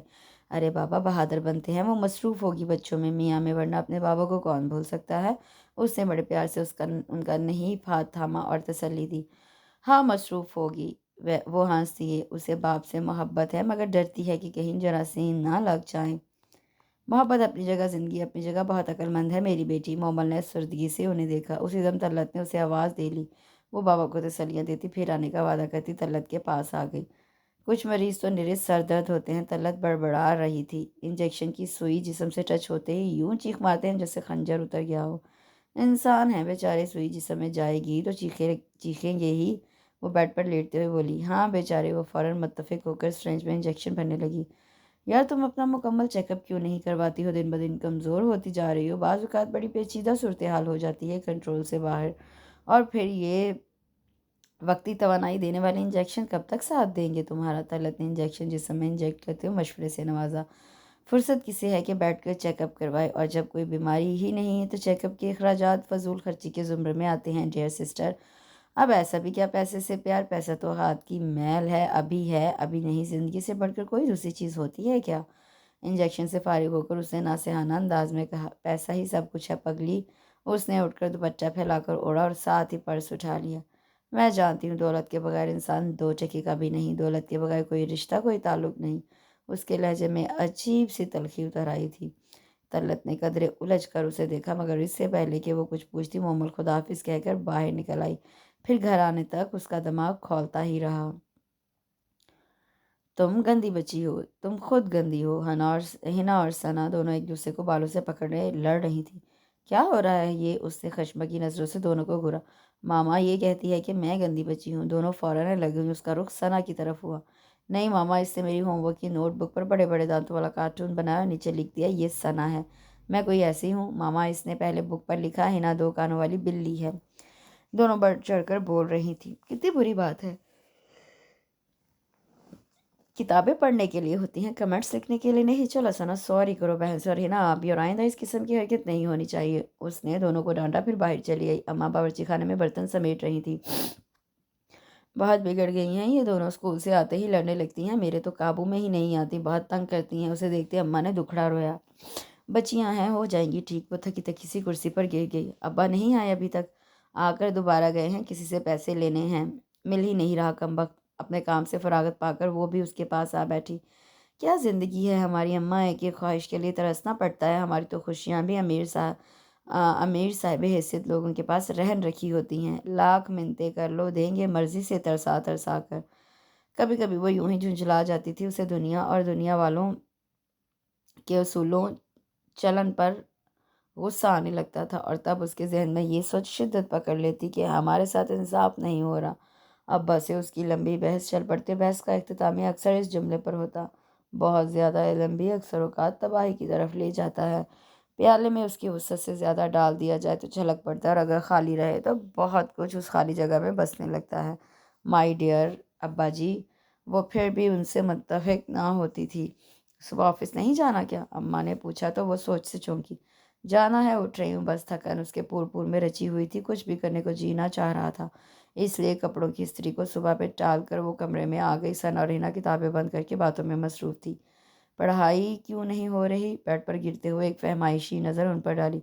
ارے بابا بہادر بنتے ہیں، وہ مصروف ہوگی بچوں میں میاں میں، ورنہ اپنے بابا کو کون بھول سکتا ہے؟ اس نے بڑے پیار سے ان کا نہیں ہاتھ تھاما اور تسلی دی۔ ہاں مصروف ہوگی۔ وہ ہنس دیے۔ اسے باپ سے محبت ہے، مگر ڈرتی ہے کہ کہیں جراثیم نہ لگ جائیں۔ محبت اپنی جگہ، زندگی اپنی جگہ، بہت عقل مند ہے میری بیٹی۔ مومل نے سردگی سے انہیں دیکھا۔ اسی دم طلعت نے اسے آواز دے لی۔ وہ بابا کو تسلیاں دیتی، پھر آنے کا وعدہ کرتی طلعت کے پاس آ گئی۔ کچھ مریض تو نرے سر درد ہوتے ہیں، طلعت بڑبڑا رہی تھی۔ انجیکشن کی سوئی جسم سے ٹچ ہوتے ہی یوں چیخ مارتے ہیں جیسے خنجر اتر گیا ہو۔ انسان ہیں بیچارے، سوئی جسم میں جائے گی تو چیخیں گے ہی۔ وہ بیڈ پر لیٹتے ہوئے بولی۔ ہاں بیچارے۔ وہ فوراً متفق ہو کر سرنج میں انجیکشن بھرنے لگی۔ یار تم اپنا مکمل چیک اپ کیوں نہیں کرواتی ہو؟ دن بدن کمزور ہوتی جا رہی ہو۔ بعض اوقات بڑی پیچیدہ صورتحال ہو جاتی ہے، کنٹرول سے باہر، اور پھر یہ وقتی توانائی دینے والے انجیکشن کب تک ساتھ دیں گے تمہارا؟ طلعت نے انجیکشن جسم میں انجیکٹ کرتے ہوئے مشورے سے نوازا۔ فرصت کسے ہے کہ بیٹھ کر چیک اپ کروائے، اور جب کوئی بیماری ہی نہیں ہے تو چیک اپ کے اخراجات فضول خرچی کے زمرے میں آتے ہیں ڈیئر سسٹر۔ اب ایسا بھی کیا پیسے سے پیار؟ پیسہ تو ہاتھ کی میل ہے، ابھی نہیں، زندگی سے بڑھ کر کوئی دوسری چیز ہوتی ہے کیا؟ انجیکشن سے فارغ ہو کر اس نے ناصحانہ انداز میں کہا۔ پیسہ ہی سب کچھ ہے پگلی۔ اس نے اٹھ کر دوپٹہ پھیلا کر اوڑھا اور ساتھ ہی پرس اٹھا لیا۔ میں جانتی ہوں دولت کے بغیر انسان دو چکی کا بھی نہیں، دولت کے بغیر کوئی رشتہ، کوئی تعلق نہیں۔ اس کے لہجے میں عجیب سی تلخی اتر آئی تھی۔ طلعت نے قدرے الجھ کر اسے دیکھا، مگر اس سے پہلے کہ وہ کچھ پوچھتی مومل خداحافظ کہہ کر باہر نکل آئی۔ پھر گھر آنے تک اس کا دماغ کھولتا ہی رہا۔ تم گندی بچی ہو، تم خود گندی ہو۔ ہنا اور ثنا دونوں ایک دوسرے کو بالوں سے پکڑے لڑ رہی تھی۔ کیا ہو رہا ہے یہ؟ اس نے خشمگی نظروں سے دونوں کو گھورا۔ ماما یہ کہتی ہے کہ میں گندی بچی ہوں۔ دونوں فوراً لگ گئی۔ اس کا رخ ثنا کی طرف ہوا۔ نہیں ماما، اس نے میری ہوم ورک کی نوٹ بک پر بڑے بڑے دانتوں والا کارٹون بنایا اور نیچے لکھ دیا یہ ثنا ہے۔ میں کوئی ایسی ہوں؟ ماما اس نے پہلے بک پر لکھا ہنا 2 کانوں والی بلی ہے۔ دونوں بڑھ چڑھ کر بول رہی تھی۔ کتنی بری بات ہے۔ کتابیں پڑھنے کے لیے ہوتی ہیں، کمنٹس لکھنے کے لیے نہیں۔ چلو ثنا سوری کرو بہن سے، اور ہنا آپ بھی، اور آئندہ اس قسم کی حرکت نہیں ہونی چاہیے۔ اس نے دونوں کو ڈانٹا، پھر باہر چلی آئی۔ اماں باورچی خانے میں برتن سمیٹ رہی تھی۔ بہت بگڑ گئی ہیں یہ دونوں، اسکول سے آتے ہی لڑنے لگتی ہیں، میرے تو قابو میں ہی نہیں آتی، بہت تنگ کرتی ہیں۔ اسے دیکھتے اماں نے دکھڑا رویا۔ بچیاں ہیں، ہو جائیں گی ٹھیک۔ وہ تھکی تھکی سی کرسی پر گر گئی۔ ابا نہیں آئے ابھی تک؟ آ کر دوبارہ گئے ہیں، کسی سے پیسے لینے ہیں، مل ہی نہیں رہا کمبخت۔ اپنے کام سے فراغت پا کر وہ بھی اس کے پاس آ بیٹھی۔ کیا زندگی ہے ہماری اماں، ایک ایک خواہش کے لیے ترسنا پڑتا ہے۔ ہماری تو خوشیاں بھی امیر صاحب حیثیت لوگوں کے پاس رہن رکھی ہوتی ہیں، لاکھ منتیں کر لو دیں گے مرضی سے ترسا ترسا کر۔ کبھی کبھی وہ یوں ہی جھنجھلا جاتی تھی، اسے دنیا اور دنیا والوں کے اصولوں چلن پر غصہ آنے لگتا تھا، اور تب اس کے ذہن میں یہ سوچ شدت پکڑ لیتی کہ ہمارے ساتھ انصاف نہیں ہو رہا۔ ابا سے اس کی لمبی بحث چل پڑتی، بحث کا اختتامیہ اکثر اس جملے پر ہوتا: بہت زیادہ علم بھی اکثر اوقات تباہی کی طرف لے جاتا ہے۔ پیالے میں اس کی وسعت سے زیادہ ڈال دیا جائے تو چھلک پڑتا ہے، اور اگر خالی رہے تو بہت کچھ اس خالی جگہ میں بسنے لگتا ہے۔ مائی ڈیئر ابا جی، وہ پھر بھی ان سے متفق نہ ہوتی تھی۔ صبح آفس نہیں جانا کیا؟ اماں نے پوچھا تو وہ سوچ سے چونکی۔ جانا ہے، اٹھ رہی ہوں بس، تھکن اس کے پور میں رچی ہوئی تھی، کچھ بھی کرنے کو جی نہ چاہ رہا تھا، اس لیے کپڑوں کی استری کو صبح پہ ٹال کر وہ کمرے میں آ گئی۔ ثنا اور ہنا کتابیں بند کر کے باتوں میں مصروف تھی۔ پڑھائی کیوں نہیں ہو رہی؟ بیڈ پر گرتے ہوئے ایک فہمائشی نظر ان پر ڈالی۔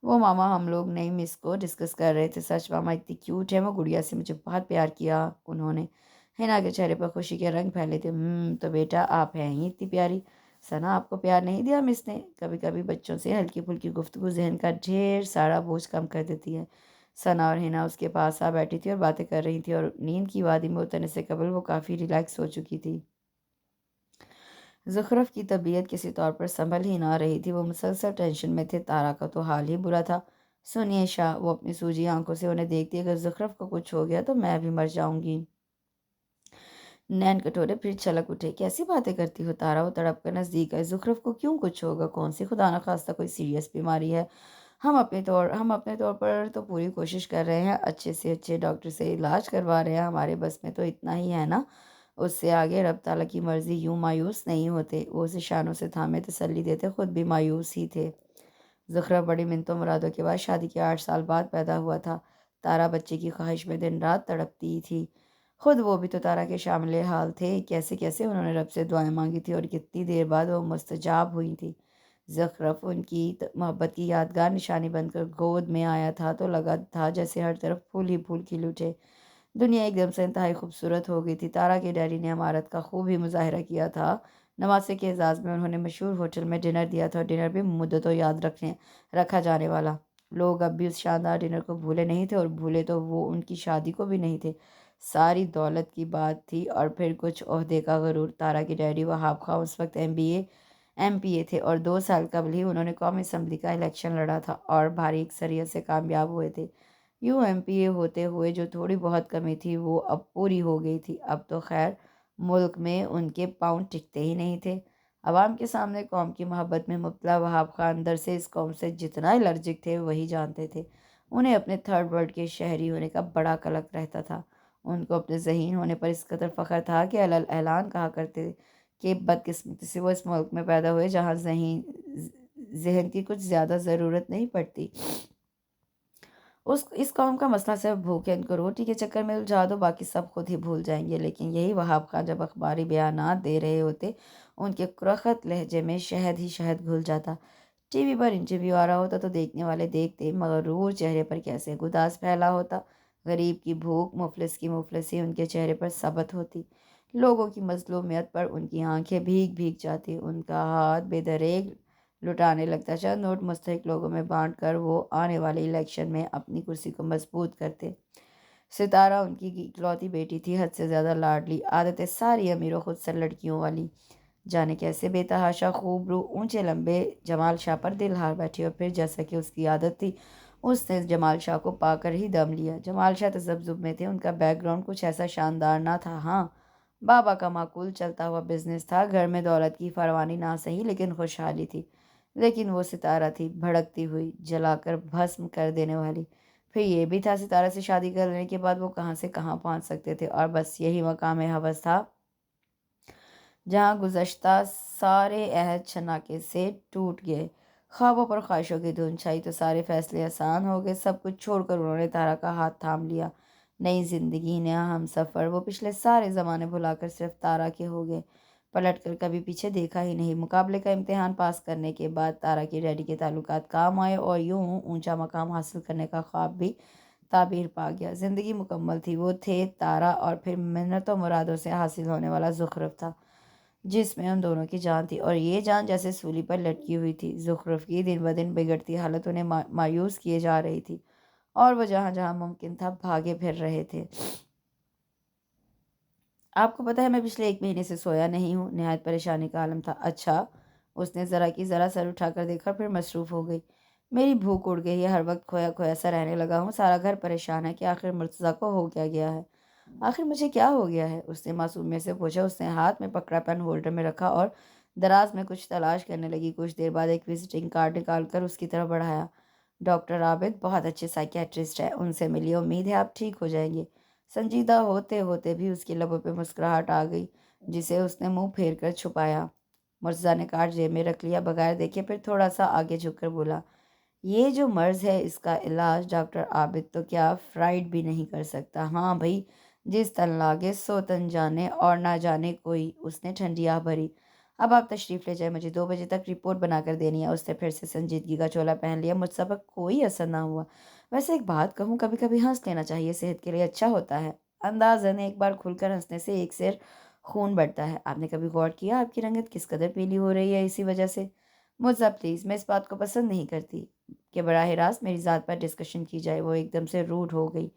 وہ ماما ہم لوگ نئی مس کو ڈسکس کر رہے تھے۔ سچ ماما اتنی کیوٹ ہے، وہ گڑیا سے مجھے بہت پیار کیا انہوں نے۔ ہنا کے چہرے پر خوشی کے رنگ پھیلے تھے۔ تو بیٹا آپ ہیں ہی اتنی پیاری۔ ثنا آپ کو پیار نہیں دیا مس نے؟ کبھی کبھی بچوں سے ہلکی پھلکی گفتگو ذہن کا ڈھیر سارا بوجھ کم کر دیتی ہے۔ ثنا اور ہنا اس کے پاس آ بیٹھی تھی اور باتیں کر رہی تھی، اور نیند کی وادی میں اترنے سے قبل وہ کافی ریلیکس ہو چکی تھی۔ زخرف کی طبیعت کسی طور پر سنبھل ہی نہ رہی تھی، وہ مسلسل ٹینشن میں تھے۔ تارا کا تو حال ہی برا تھا۔ سنیے شاہ، وہ اپنی سوجی آنکھوں سے انہیں دیکھتی، اگر زخرف کو کچھ ہو گیا تو میں بھی مر جاؤں گی۔ نین کٹورے پھر چھلک اٹھے۔ کیسی باتیں کرتی ہو تارا؟ وہ تڑپ کر نزدیک آئی۔ زخرف کو کیوں کچھ ہوگا؟ کون سی خدا نخواستہ کوئی سیریس بیماری ہے؟ ہم اپنے طور پر تو پوری کوشش کر رہے ہیں، اچھے سے اچھے ڈاکٹر سے علاج کروا رہے ہیں، ہمارے بس میں تو اتنا ہی ہے نا۔ اس سے آگے رب تعالیٰ کی مرضی۔ یوں مایوس نہیں ہوتے۔ وہ اسے شانوں سے تھامے تسلی دیتے، خود بھی مایوس ہی تھے۔ زخرف بڑی منتوں مرادوں کے بعد شادی کے 8 سال بعد پیدا ہوا تھا۔ تارا بچے کی خواہش میں دن رات تڑپتی تھی، خود وہ بھی تو تارا کے شامل حال تھے۔ کیسے کیسے انہوں نے رب سے دعائیں مانگی تھی اور کتنی دیر بعد وہ مستجاب ہوئی تھی۔ زخرف ان کی محبت کی یادگار نشانی بن کر گود میں آیا تھا تو لگا تھا جیسے ہر طرف پھول ہی پھول کھل اٹھے۔ دنیا ایک دم سے انتہائی خوبصورت ہو گئی تھی۔ تارا کے ڈیڈی نے عمارت کا خوب ہی مظاہرہ کیا تھا۔ نواسے کے اعزاز میں انہوں نے مشہور ہوٹل میں ڈنر دیا تھا، اور ڈنر بھی مدتوں یاد رکھا جانے والا۔ لوگ اب بھی اس شاندار ڈنر کو بھولے نہیں تھے، اور بھولے تو وہ ان کی شادی کو بھی نہیں تھے۔ ساری دولت کی بات تھی اور پھر کچھ عہدے کا غرور۔ تارا کے ڈیڈی وہاب خاں اس وقت ایم پی اے تھے، اور 2 سال قبل ہی انہوں نے قومی اسمبلی کا الیکشن لڑا تھا اور بھاری اکثریت سے کامیاب ہوئے تھے۔ یوں ایم پی اے ہوتے ہوئے جو تھوڑی بہت کمی تھی وہ اب پوری ہو گئی تھی۔ اب تو خیر ملک میں ان کے پاؤں ٹکتے ہی نہیں تھے۔ عوام کے سامنے قوم کی محبت میں مبتلا وہاب خان اندر سے اس قوم سے جتنا الرجک تھے وہی جانتے تھے۔ انہیں اپنے تھرڈ ورلڈ کے شہری ہونے کا بڑا قلق رہتا تھا۔ ان کو اپنے ذہین ہونے پر اس قدر فخر تھا کہ اعلان کہا کرتے کہ بدقسمتی سے وہ اس ملک میں پیدا ہوئے جہاں ذہن کی کچھ زیادہ ضرورت نہیں پڑتی۔ اس قوم کا مسئلہ صرف بھوک ہے، ان کو روٹی کے چکر میں الجھا دو، باقی سب خود ہی بھول جائیں گے۔ لیکن یہی وہاب خان جب اخباری بیانات دے رہے ہوتے، ان کے کرخت لہجے میں شہد ہی شہد گھل جاتا۔ ٹی وی پر انٹرویو آ رہا ہوتا تو دیکھنے والے دیکھتے، مغرور چہرے پر کیسے گداز پھیلا ہوتا۔ غریب کی بھوک، مفلس کی مفلسی ان کے چہرے پر ثبت ہوتی۔ لوگوں کی مظلومیت پر ان کی آنکھیں بھیگ بھیگ جاتی، ان کا ہاتھ بے دریغ لٹانے لگتا۔ چند نوٹ مستحق لوگوں میں بانٹ کر وہ آنے والے الیکشن میں اپنی کرسی کو مضبوط کرتے۔ ستارہ ان کی اکلوتی بیٹی تھی، حد سے زیادہ لاڈلی، عادتیں ساری امیروں خود سر لڑکیوں والی۔ جانے کیسے بے تحاشا خوب رو اونچے لمبے جمال شاہ پر دل ہار بیٹھی، اور پھر جیسا کہ اس کی عادت تھی اس نے جمال شاہ کو پا کر ہی دم لیا۔ جمال شاہ تذبذب میں تھے، ان کا بیک گراؤنڈ کچھ ایسا شاندار نہ تھا۔ ہاں، بابا کا معقول چلتا ہوا بزنس تھا، گھر میں دولت کی فراوانی نہ سہی لیکن خوشحالی تھی۔ لیکن وہ ستارہ تھی، بھڑکتی ہوئی، جلا کر بھسم کر دینے والی۔ پھر یہ بھی تھا ستارہ سے شادی کر لینے کے بعد وہ کہاں سے کہاں پہنچ سکتے تھے، اور بس یہی مقام ہوس تھا جہاں گزشتہ سارے عہد چھناکے سے ٹوٹ گئے۔ خوابوں پر خواہشوں کی دھن چھائی تو سارے فیصلے آسان ہو گئے۔ سب کچھ چھوڑ کر انہوں نے تارا کا ہاتھ تھام لیا۔ نئی زندگی، نیا ہم سفر، وہ پچھلے سارے زمانے بھلا کر صرف تارا کے ہو گئے۔ پلٹ کر کبھی پیچھے دیکھا ہی نہیں۔ مقابلے کا امتحان پاس کرنے کے بعد تارا کے ڈیڈی کے تعلقات کام آئے، اور یوں اونچا مقام حاصل کرنے کا خواب بھی تعبیر پا گیا۔ زندگی مکمل تھی۔ وہ تھے تارا، اور پھر منتوں مرادوں سے حاصل ہونے والا زخرف تھا جس میں ان دونوں کی جان تھی، اور یہ جان جیسے سولی پر لٹکی ہوئی تھی۔ زخرف کی دن بدن بگڑتی حالت انہیں مایوس کیے جا رہی تھی، اور وہ جہاں جہاں ممکن تھا بھاگے پھر رہے تھے۔ آپ کو پتہ ہے میں پچھلے 1 مہینے سے سویا نہیں ہوں، نہایت پریشانی کا عالم تھا۔ اچھا، اس نے ذرا کی ذرا سر اٹھا کر دیکھا، پھر مصروف ہو گئی۔ میری بھوک اڑ گئی ہے، ہر وقت کھویا کھویا سا رہنے لگا ہوں، سارا گھر پریشان ہے کہ آخر مرتضیٰ کو ہو کیا گیا ہے۔ آخر مجھے کیا ہو گیا ہے؟ اس نے معصومیت سے پوچھا۔ اس نے ہاتھ میں پکڑا پین ہولڈر میں رکھا اور دراز میں کچھ تلاش کرنے لگی۔ کچھ دیر بعد ایک وزٹنگ کارڈ نکال کر اس کی طرف بڑھایا۔ ڈاکٹر عابد بہت اچھے سائیکیٹرسٹ ہیں، ان سے ملیے، امید ہے آپ ٹھیک ہو جائیں گے۔ سنجیدہ ہوتے ہوتے بھی اس کے لبوں پہ مسکراہٹ آ گئی جسے اس نے منہ پھیر کر چھپایا۔ مرتضیٰ نے کارڈ جیب میں رکھ لیا بغیر دیکھے، پھر تھوڑا سا آگے جھک کر بولا، یہ جو مرض ہے اس کا علاج ڈاکٹر عابد تو کیا فرائیڈ بھی نہیں کر سکتا۔ ہاں بھائی، جس تن لاگے سو تن جانے، اور نہ جانے کوئی۔ اس نے ٹھنڈی آہ بھری۔ اب آپ تشریف لے جائیں، مجھے 2 بجے تک رپورٹ بنا کر دینی ہے۔ اس نے پھر سے سنجیدگی کا چولا پہن لیا۔ مجھ پر کوئی اثر نہ ہوا۔ ویسے ایک بات کہوں، کبھی کبھی ہنس لینا چاہیے، صحت کے لیے اچھا ہوتا ہے۔ اندازاً ایک بار کھل کر ہنسنے سے ایک سیر خون بڑھتا ہے۔ آپ نے کبھی غور کیا آپ کی رنگت کس قدر پیلی ہو رہی ہے اسی وجہ سے؟ مرزا پلیز، میں اس بات کو پسند نہیں کرتی کہ براہ راست میری ذات پر ڈسکشن کی جائے۔ وہ ایک دم سے روڈ ہو گئی۔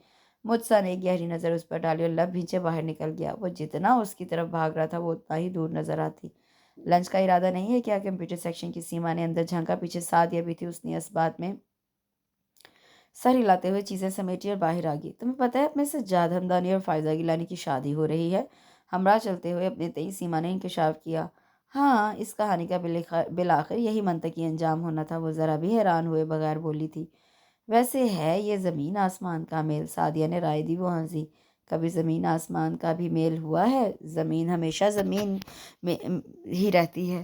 مجسا نے ایک گہری نظر اس پر ڈالی اور لب بھینچے باہر نکل گیا۔ وہ جتنا اس کی طرف بھاگ رہا تھا وہ اتنا ہی دور نظر آتی۔ لنچ کا ارادہ نہیں ہے کیا؟ کمپیوٹر سیکشن کی سیما نے اندر جھانکا۔ پیچھے سعدیہ بھی تھی۔ اس نے اس بات میں سر ہلاتے ہوئے چیزیں سمیٹی اور باہر آ گئی۔ تمہیں پتہ ہے اپنے سجاد ہمدانی اور فائزہ گیلانی کی شادی ہو رہی ہے؟ ہمراہ چلتے ہوئے اپنے تئیں سیما نے انکشاف کیا۔ ہاں، اس کہانی کا بالآخر یہی منطقی انجام ہونا تھا۔ وہ ذرا بھی حیران ہوئے بغیر بولی تھی۔ ویسے ہے یہ زمین آسمان کا میل، سعدیہ نے رائے دی۔ وہ ہنسی۔ کبھی زمین آسمان کا بھی میل ہوا ہے؟ زمین ہمیشہ زمین میں ہی رہتی ہے،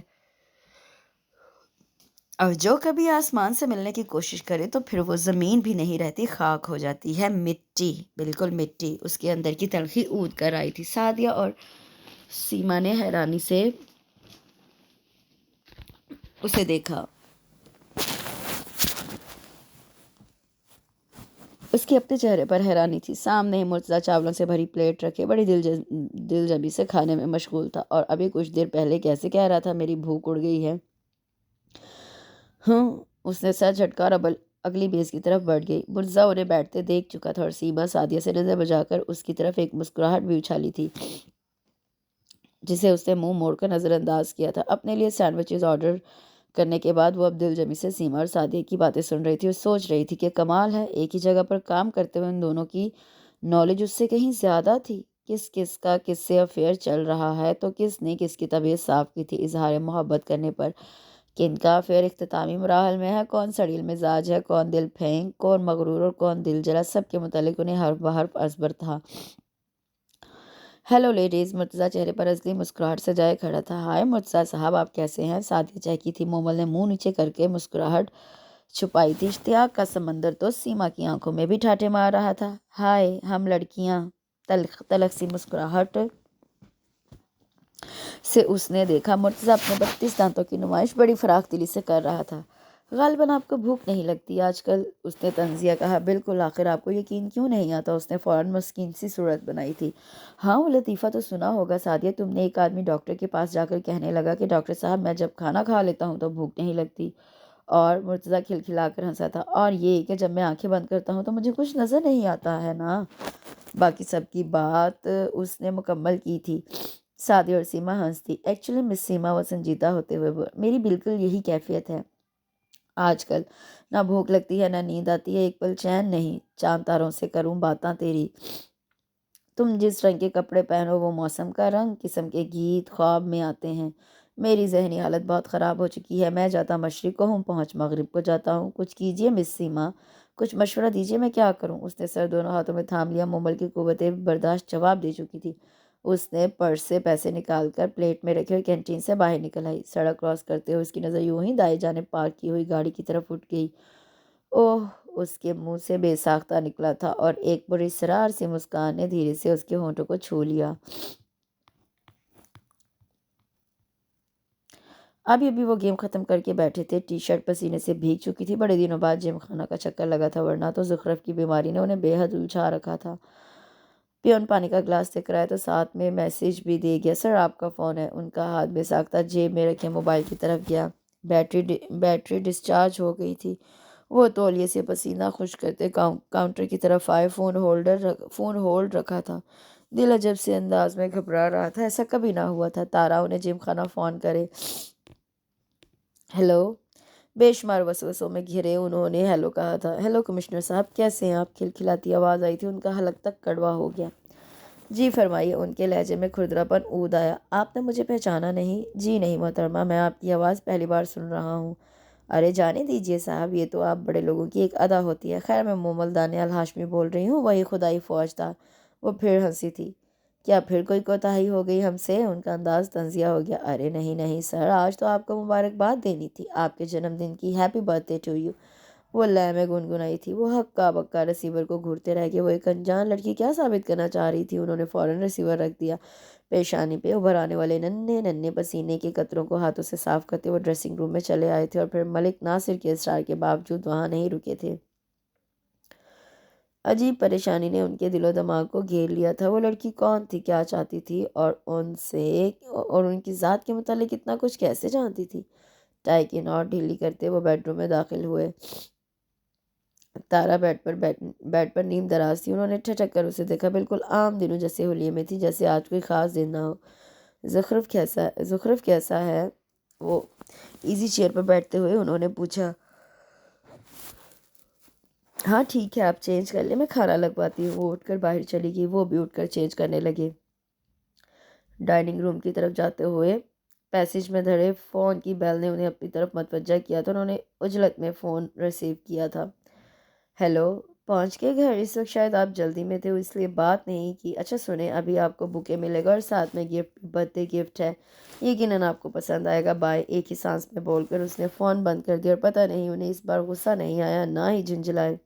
اور جو کبھی آسمان سے ملنے کی کوشش کرے تو پھر وہ زمین بھی نہیں رہتی، خاک ہو جاتی ہے، مٹی، بالکل مٹی۔ اس کے اندر کی تلخی اود کر آئی تھی۔ سعدیہ اور سیما نے حیرانی سے اسے دیکھا۔ اس کے اپنے چہرے پر حیرانی تھی۔ سامنے مرتضیٰ چاولوں سے بھری پلیٹ رکھے بڑی دلجمی سے کھانے میں مشغول تھا، اور ابھی کچھ دیر پہلے کیسے کہہ رہا تھا میری بھوک اڑ گئی ہے۔ اس نے سر جھٹکا اور اگلی میز کی طرف بڑھ گئی۔ مرتضیٰ انہیں بیٹھتے دیکھ چکا تھا، اور سیما سعدیہ سے نظر بجا کر اس کی طرف ایک مسکراہٹ بھی اچھالی تھی جسے اس نے منہ موڑ کر نظر انداز کیا تھا۔ اپنے لیے سینڈوچز آرڈر کرنے کے بعد وہ اب دل جمی سے سیما اور سعدیہ کی باتیں سن رہی تھی اور سوچ رہی تھی کہ کمال ہے، ایک ہی جگہ پر کام کرتے ہوئے ان دونوں کی نالج اس سے کہیں زیادہ تھی۔ کس کا کس سے افیئر چل رہا ہے تو کس نے کس کی طبیعت صاف کی تھی اظہار محبت کرنے پر۔ کن کا افیئر اختتامی مراحل میں ہے، کون سڑیل مزاج ہے، کون دل پھینک، کون مغرور اور کون دل جلا، سب کے متعلق انہیں حرف بحرف ازبر تھا۔ ہیلو لیڈیز، مرتضیٰ چہرے پر ازلی مسکراہٹ سجائے کھڑا تھا۔ ہائے مرتضیٰ صاحب، آپ کیسے ہیں؟ سعدیہ چہکی تھی۔ مومل نے منہ نیچے کر کے مسکراہٹ چھپائی تھی۔ اشتیاق کا سمندر تو سیما کی آنکھوں میں بھی ٹھاٹے مار رہا تھا۔ ہائے ہم لڑکیاں، تلخ سی مسکراہٹ سے اس نے دیکھا مرتضیٰ اپنے 32 دانتوں کی نمائش بڑی فراخ دلی سے کر رہا تھا۔ غالباً آپ کو بھوک نہیں لگتی آج کل، اس نے طنزیہ کہا۔ بالکل، آخر آپ کو یقین کیوں نہیں آتا؟ اس نے فوراً مسکین سی صورت بنائی تھی۔ ہاں، وہ لطیفہ تو سنا ہوگا سعدیہ، تم نے ایک آدمی ڈاکٹر کے پاس جا کر کہنے لگا کہ ڈاکٹر صاحب میں جب کھانا کھا لیتا ہوں تو بھوک نہیں لگتی، اور مرتضیٰ کھلکھلا کر ہنسا تھا۔ اور یہ کہ جب میں آنکھیں بند کرتا ہوں تو مجھے کچھ نظر نہیں آتا ہے نا۔ باقی سب کی بات اس نے مکمل کی تھی۔ سعدیہ اور سیما ہنس دی۔ ایکچولی مس سیما، وہ سنجیدہ ہوتے ہوئے میری بالکل یہی کیفیت ہے آج کل، نہ بھوک لگتی ہے نہ نیند آتی ہے، ایک پل چین نہیں، چاند تاروں سے کروں باتاں تیری۔ تم جس رنگ کے کپڑے پہنو وہ موسم کا رنگ، قسم کے گیت خواب میں آتے ہیں۔ میری ذہنی حالت بہت خراب ہو چکی ہے، میں جاتا مشرق کو ہوں، پہنچ مغرب کو جاتا ہوں۔ کچھ کیجیے مس سیما، کچھ مشورہ دیجیے، میں کیا کروں؟ اس نے سر دونوں ہاتھوں میں تھام لیا۔ مومل کی قوت برداشت جواب دے چکی تھی۔ اس نے پرس سے پیسے نکال کر پلیٹ میں رکھے اور کینٹین سے باہر نکل آئی۔ سڑک کراس کرتے ہوئے اس کی نظر یوں ہی دائیں جانب پارک کی ہوئی گاڑی کی طرف اٹھ گئی۔ اوہ، اس کے منہ سے بے ساختہ نکلا تھا، اور ایک پراسرار سی مسکان نے دھیرے سے اس کے ہونٹوں کو چھو لیا۔ ابھی وہ گیم ختم کر کے بیٹھے تھے۔ ٹی شرٹ پسینے سے بھیگ چکی تھی۔ بڑے دنوں بعد جم خانہ کا چکر لگا تھا، ورنہ تو زخرف کی بیماری نے انہیں بے حد الجھا رکھا تھا۔ پیون پانی کا گلاس لے کر آیا تو ساتھ میں میسیج بھی دے گیا۔ سر آپ کا فون ہے۔ ان کا ہاتھ بے ساختہ جیب میں رکھے موبائل کی طرف گیا۔ بیٹری ڈسچارج ہو گئی تھی۔ وہ تولیے سے پسینہ خشک کرتے کاؤنٹر کی طرف آئے۔ فون ہولڈ رکھا تھا۔ دل عجب سے انداز میں گھبرا رہا تھا، ایسا کبھی نہ ہوا تھا۔ تارا انہیں جم خانہ فون کرے۔ ہیلو۔ بے شمار وسوسوں میں گھرے انہوں نے ہیلو کہا تھا۔ ہیلو کمشنر صاحب، کیسے ہیں آپ؟ کھلکھلاتی آواز آئی تھی۔ ان کا حلق تک کڑوا ہو گیا۔ جی فرمائیے۔ ان کے لہجے میں کھردرا پن اود آیا۔ آپ نے مجھے پہچانا نہیں؟ جی نہیں محترمہ، میں آپ کی آواز پہلی بار سن رہا ہوں۔ ارے جانے دیجیے صاحب، یہ تو آپ بڑے لوگوں کی ایک ادا ہوتی ہے۔ خیر، میں مومل دانیہ الہاشمی بول رہی ہوں، وہی خدائی فوج تھا۔ وہ پھر ہنسی تھی۔ کیا پھر کوئی کوتاہی ہو گئی ہم سے؟ ان کا انداز طنزیہ ہو گیا۔ ارے نہیں سر، آج تو آپ کو مبارکباد دینی تھی، آپ کے جنم دن کی۔ Happy birthday to you, وہ لے میں گنگنائی تھی۔ وہ ہکا بکا رسیور کو گھورتے رہ گئے۔ وہ ایک انجان لڑکی کیا ثابت کرنا چاہ رہی تھی؟ انہوں نے فوراً رسیور رکھ دیا۔ پیشانی پہ ابھر آنے والے ننھے پسینے کے قطروں کو ہاتھوں سے صاف کرتے وہ ڈریسنگ روم میں چلے آئے تھے، اور پھر ملک ناصر کے اصرار کے باوجود وہاں نہیں رکے تھے۔ عجیب پریشانی نے ان کے دل و دماغ کو گھیر لیا تھا۔ وہ لڑکی کون تھی؟ کیا چاہتی تھی؟ اور ان کی ذات کے متعلق اتنا کچھ کیسے جانتی تھی؟ ٹائی کی نوٹ ڈھیلی کرتے وہ بیڈ روم میں داخل ہوئے۔ تارا بیڈ پر نیم دراز تھی۔ انہوں نے ٹھٹک کر اسے دیکھا، بالکل عام دنوں جیسے حلیے میں تھی، جیسے آج کوئی خاص دن نہ ہو۔ زخرف کیسا ہے؟ وہ ایزی چیئر پر بیٹھتے ہوئے انہوں نے پوچھا۔ ہاں ٹھیک ہے، آپ چینج کر لیں، میں کھانا لگواتی ہوں۔ وہ اٹھ کر باہر چلی گئی۔ وہ بھی اٹھ کر چینج کرنے لگے۔ ڈائننگ روم کی طرف جاتے ہوئے پیسیج میں دھڑے فون کی بیل نے انہیں اپنی طرف متوجہ کیا تو انہوں نے عجلت میں فون ریسیو کیا تھا۔ ہیلو، پہنچ کے گھر؟ اس وقت شاید آپ جلدی میں تھے اس لیے بات نہیں کی۔ اچھا سنیں، ابھی آپ کو بوکے ملے گا اور ساتھ میں گفٹ، برتھ ڈے گفٹ ہے، یقیناً آپ کو پسند آئے گا۔ بائے، ایک ہی سانس میں بول کر اس نے فون بند کر دیا، اور پتہ نہیں انہیں اس بار غصہ نہیں آیا، نہ ہی جھنجھلائے۔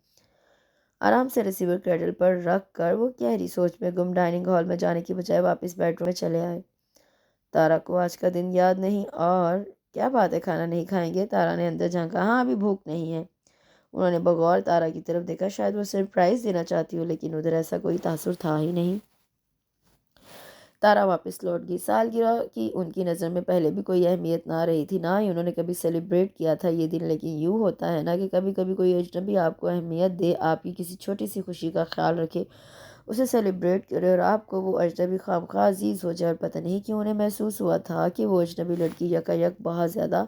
آرام سے ریسیور کریڈل پر رکھ کر وہ گہری سوچ میں گم ڈائننگ ہال میں جانے کی بجائے واپس بیڈ روم میں چلے آئے۔ تارا کو آج کا دن یاد نہیں، اور کیا بات ہے، کھانا نہیں کھائیں گے؟ تارا نے اندر جھانکا۔ ہاں ابھی بھوک نہیں ہے۔ انہوں نے بغور تارا کی طرف دیکھا، شاید وہ سرپرائز دینا چاہتی ہو، لیکن ادھر ایسا کوئی تاثر تھا ہی نہیں۔ تارا واپس لوٹ گئی۔ سالگرہ کی ان کی نظر میں پہلے بھی کوئی اہمیت نہ رہی تھی، نہ ہی انہوں نے کبھی سیلیبریٹ کیا تھا یہ دن، لیکن یوں ہوتا ہے نا کہ کبھی کبھی کوئی اجنبی آپ کو اہمیت دے، آپ کی کسی چھوٹی سی خوشی کا خیال رکھے، اسے سیلیبریٹ کرے، اور آپ کو وہ اجنبی خواہ عزیز ہو جائے۔ اور پتہ نہیں کیوں انہیں محسوس ہوا تھا کہ وہ اجنبی لڑکی یکایک بہت زیادہ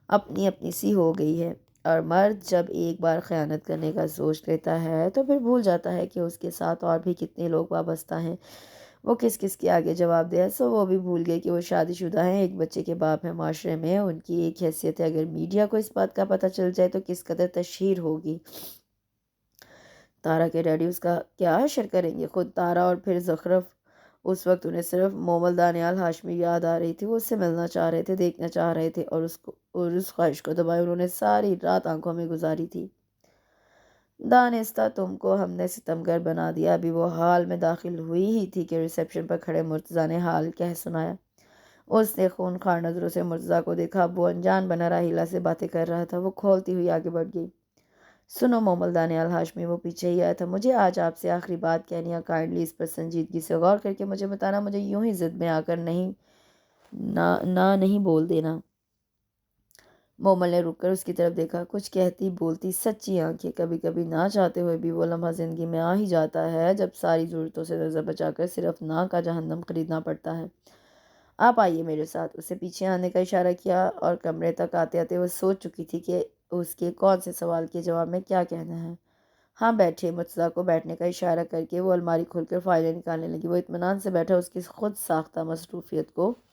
اپنی سی ہو گئی ہے، اور مرد جب ایک بار خیانت کرنے کا سوچ لیتا ہے تو پھر بھول جاتا ہے کہ اس کے ساتھ اور بھی کتنے لوگ وابستہ ہیں، وہ کس کے آگے جواب دے۔ سو وہ بھی بھول گئے کہ وہ شادی شدہ ہیں، ایک بچے کے باپ ہیں، معاشرے میں ان کی ایک حیثیت ہے۔ اگر میڈیا کو اس بات کا پتہ چل جائے تو کس قدر تشہیر ہوگی۔ تارا کے ڈیڈی اس کا کیا حشر کریں گے؟ خود تارا اور پھر زخرف۔ اس وقت انہیں صرف مومل دانیال ہاشمی یاد آ رہی تھی۔ وہ اس سے ملنا چاہ رہے تھے، دیکھنا چاہ رہے تھے، اور اس خواہش کو دبائے انہوں نے ساری رات آنکھوں میں گزاری تھی۔ دانستہ تم کو ہم نے ستمگر بنا دیا۔ ابھی وہ ہال میں داخل ہوئی ہی تھی کہ ریسیپشن پر کھڑے مرتضیٰ نے حال کہہ سنایا۔ اس نے خونخوار نظروں سے مرتضیٰ کو دیکھا۔ اب وہ انجان بنا راحیلہ سے باتیں کر رہا تھا۔ وہ کھولتی ہوئی آگے بڑھ گئی۔ سنو مومل دانیال ہاشمی، وہ پیچھے ہی آیا تھا، مجھے آج آپ سے آخری بات کہنی ہے، کائنڈلی اس پر سنجیدگی سے غور کر کے مجھے بتانا، مجھے یوں ہی ضد میں آ کر نہیں بول دینا۔ مومل نے رک کر اس کی طرف دیکھا، کچھ کہتی بولتی سچی آنکھیں۔ کبھی کبھی نہ چاہتے ہوئے بھی وہ لمحہ زندگی میں آ ہی جاتا ہے جب ساری ضرورتوں سے نظر بچا کر صرف نا کا جہنم خریدنا پڑتا ہے۔ آپ آئیے میرے ساتھ۔ اسے پیچھے آنے کا اشارہ کیا، اور کمرے تک آتے آتے وہ سوچ چکی تھی کہ اس کے کون سے سوال کے جواب میں کیا کہنا ہے۔ ہاں بیٹھے۔ مرتضیٰ کو بیٹھنے کا اشارہ کر کے وہ الماری کھول کر فائلیں نکالنے لگی۔ وہ اطمینان سے بیٹھا اس کی خود ساختہ مصروفیت کو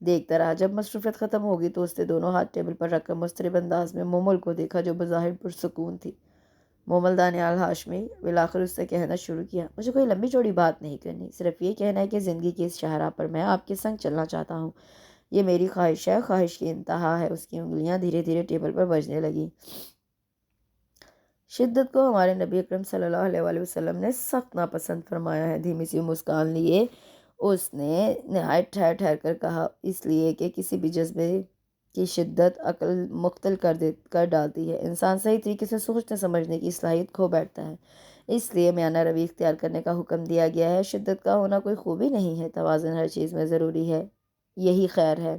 دیکھتا رہا۔ جب مصروفیت ختم ہوگی تو اس نے دونوں ہاتھ ٹیبل پر رکھ کر مضطرب انداز میں مومل کو دیکھا، جو بظاہر پرسکون تھی۔ مومل دانیال ہاشمی، بالآخر اس سے کہنا شروع کیا، مجھے کوئی لمبی چوڑی بات نہیں کرنی، صرف یہ کہنا ہے کہ زندگی کے اس شاہراہ پر میں آپ کے سنگ چلنا چاہتا ہوں، یہ میری خواہش ہے، خواہش کی انتہا ہے۔ اس کی انگلیاں دھیرے دھیرے ٹیبل پر بجنے لگیں۔ شدت کو ہمارے نبی اکرم صلی اللہ علیہ وسلم نے سخت ناپسند فرمایا ہے۔ دھیمی سی مسکان لیے اس نے نہایت ٹھہر ٹھہر کر کہا، اس لیے کہ کسی بھی جذبے کی شدت عقل مختل کر ڈالتی ہے، انسان صحیح طریقے سے سوچنے سمجھنے کی صلاحیت کھو بیٹھتا ہے، اس لیے میانہ روی اختیار کرنے کا حکم دیا گیا ہے۔ شدت کا ہونا کوئی خوبی نہیں ہے، توازن ہر چیز میں ضروری ہے، یہی خیر ہے۔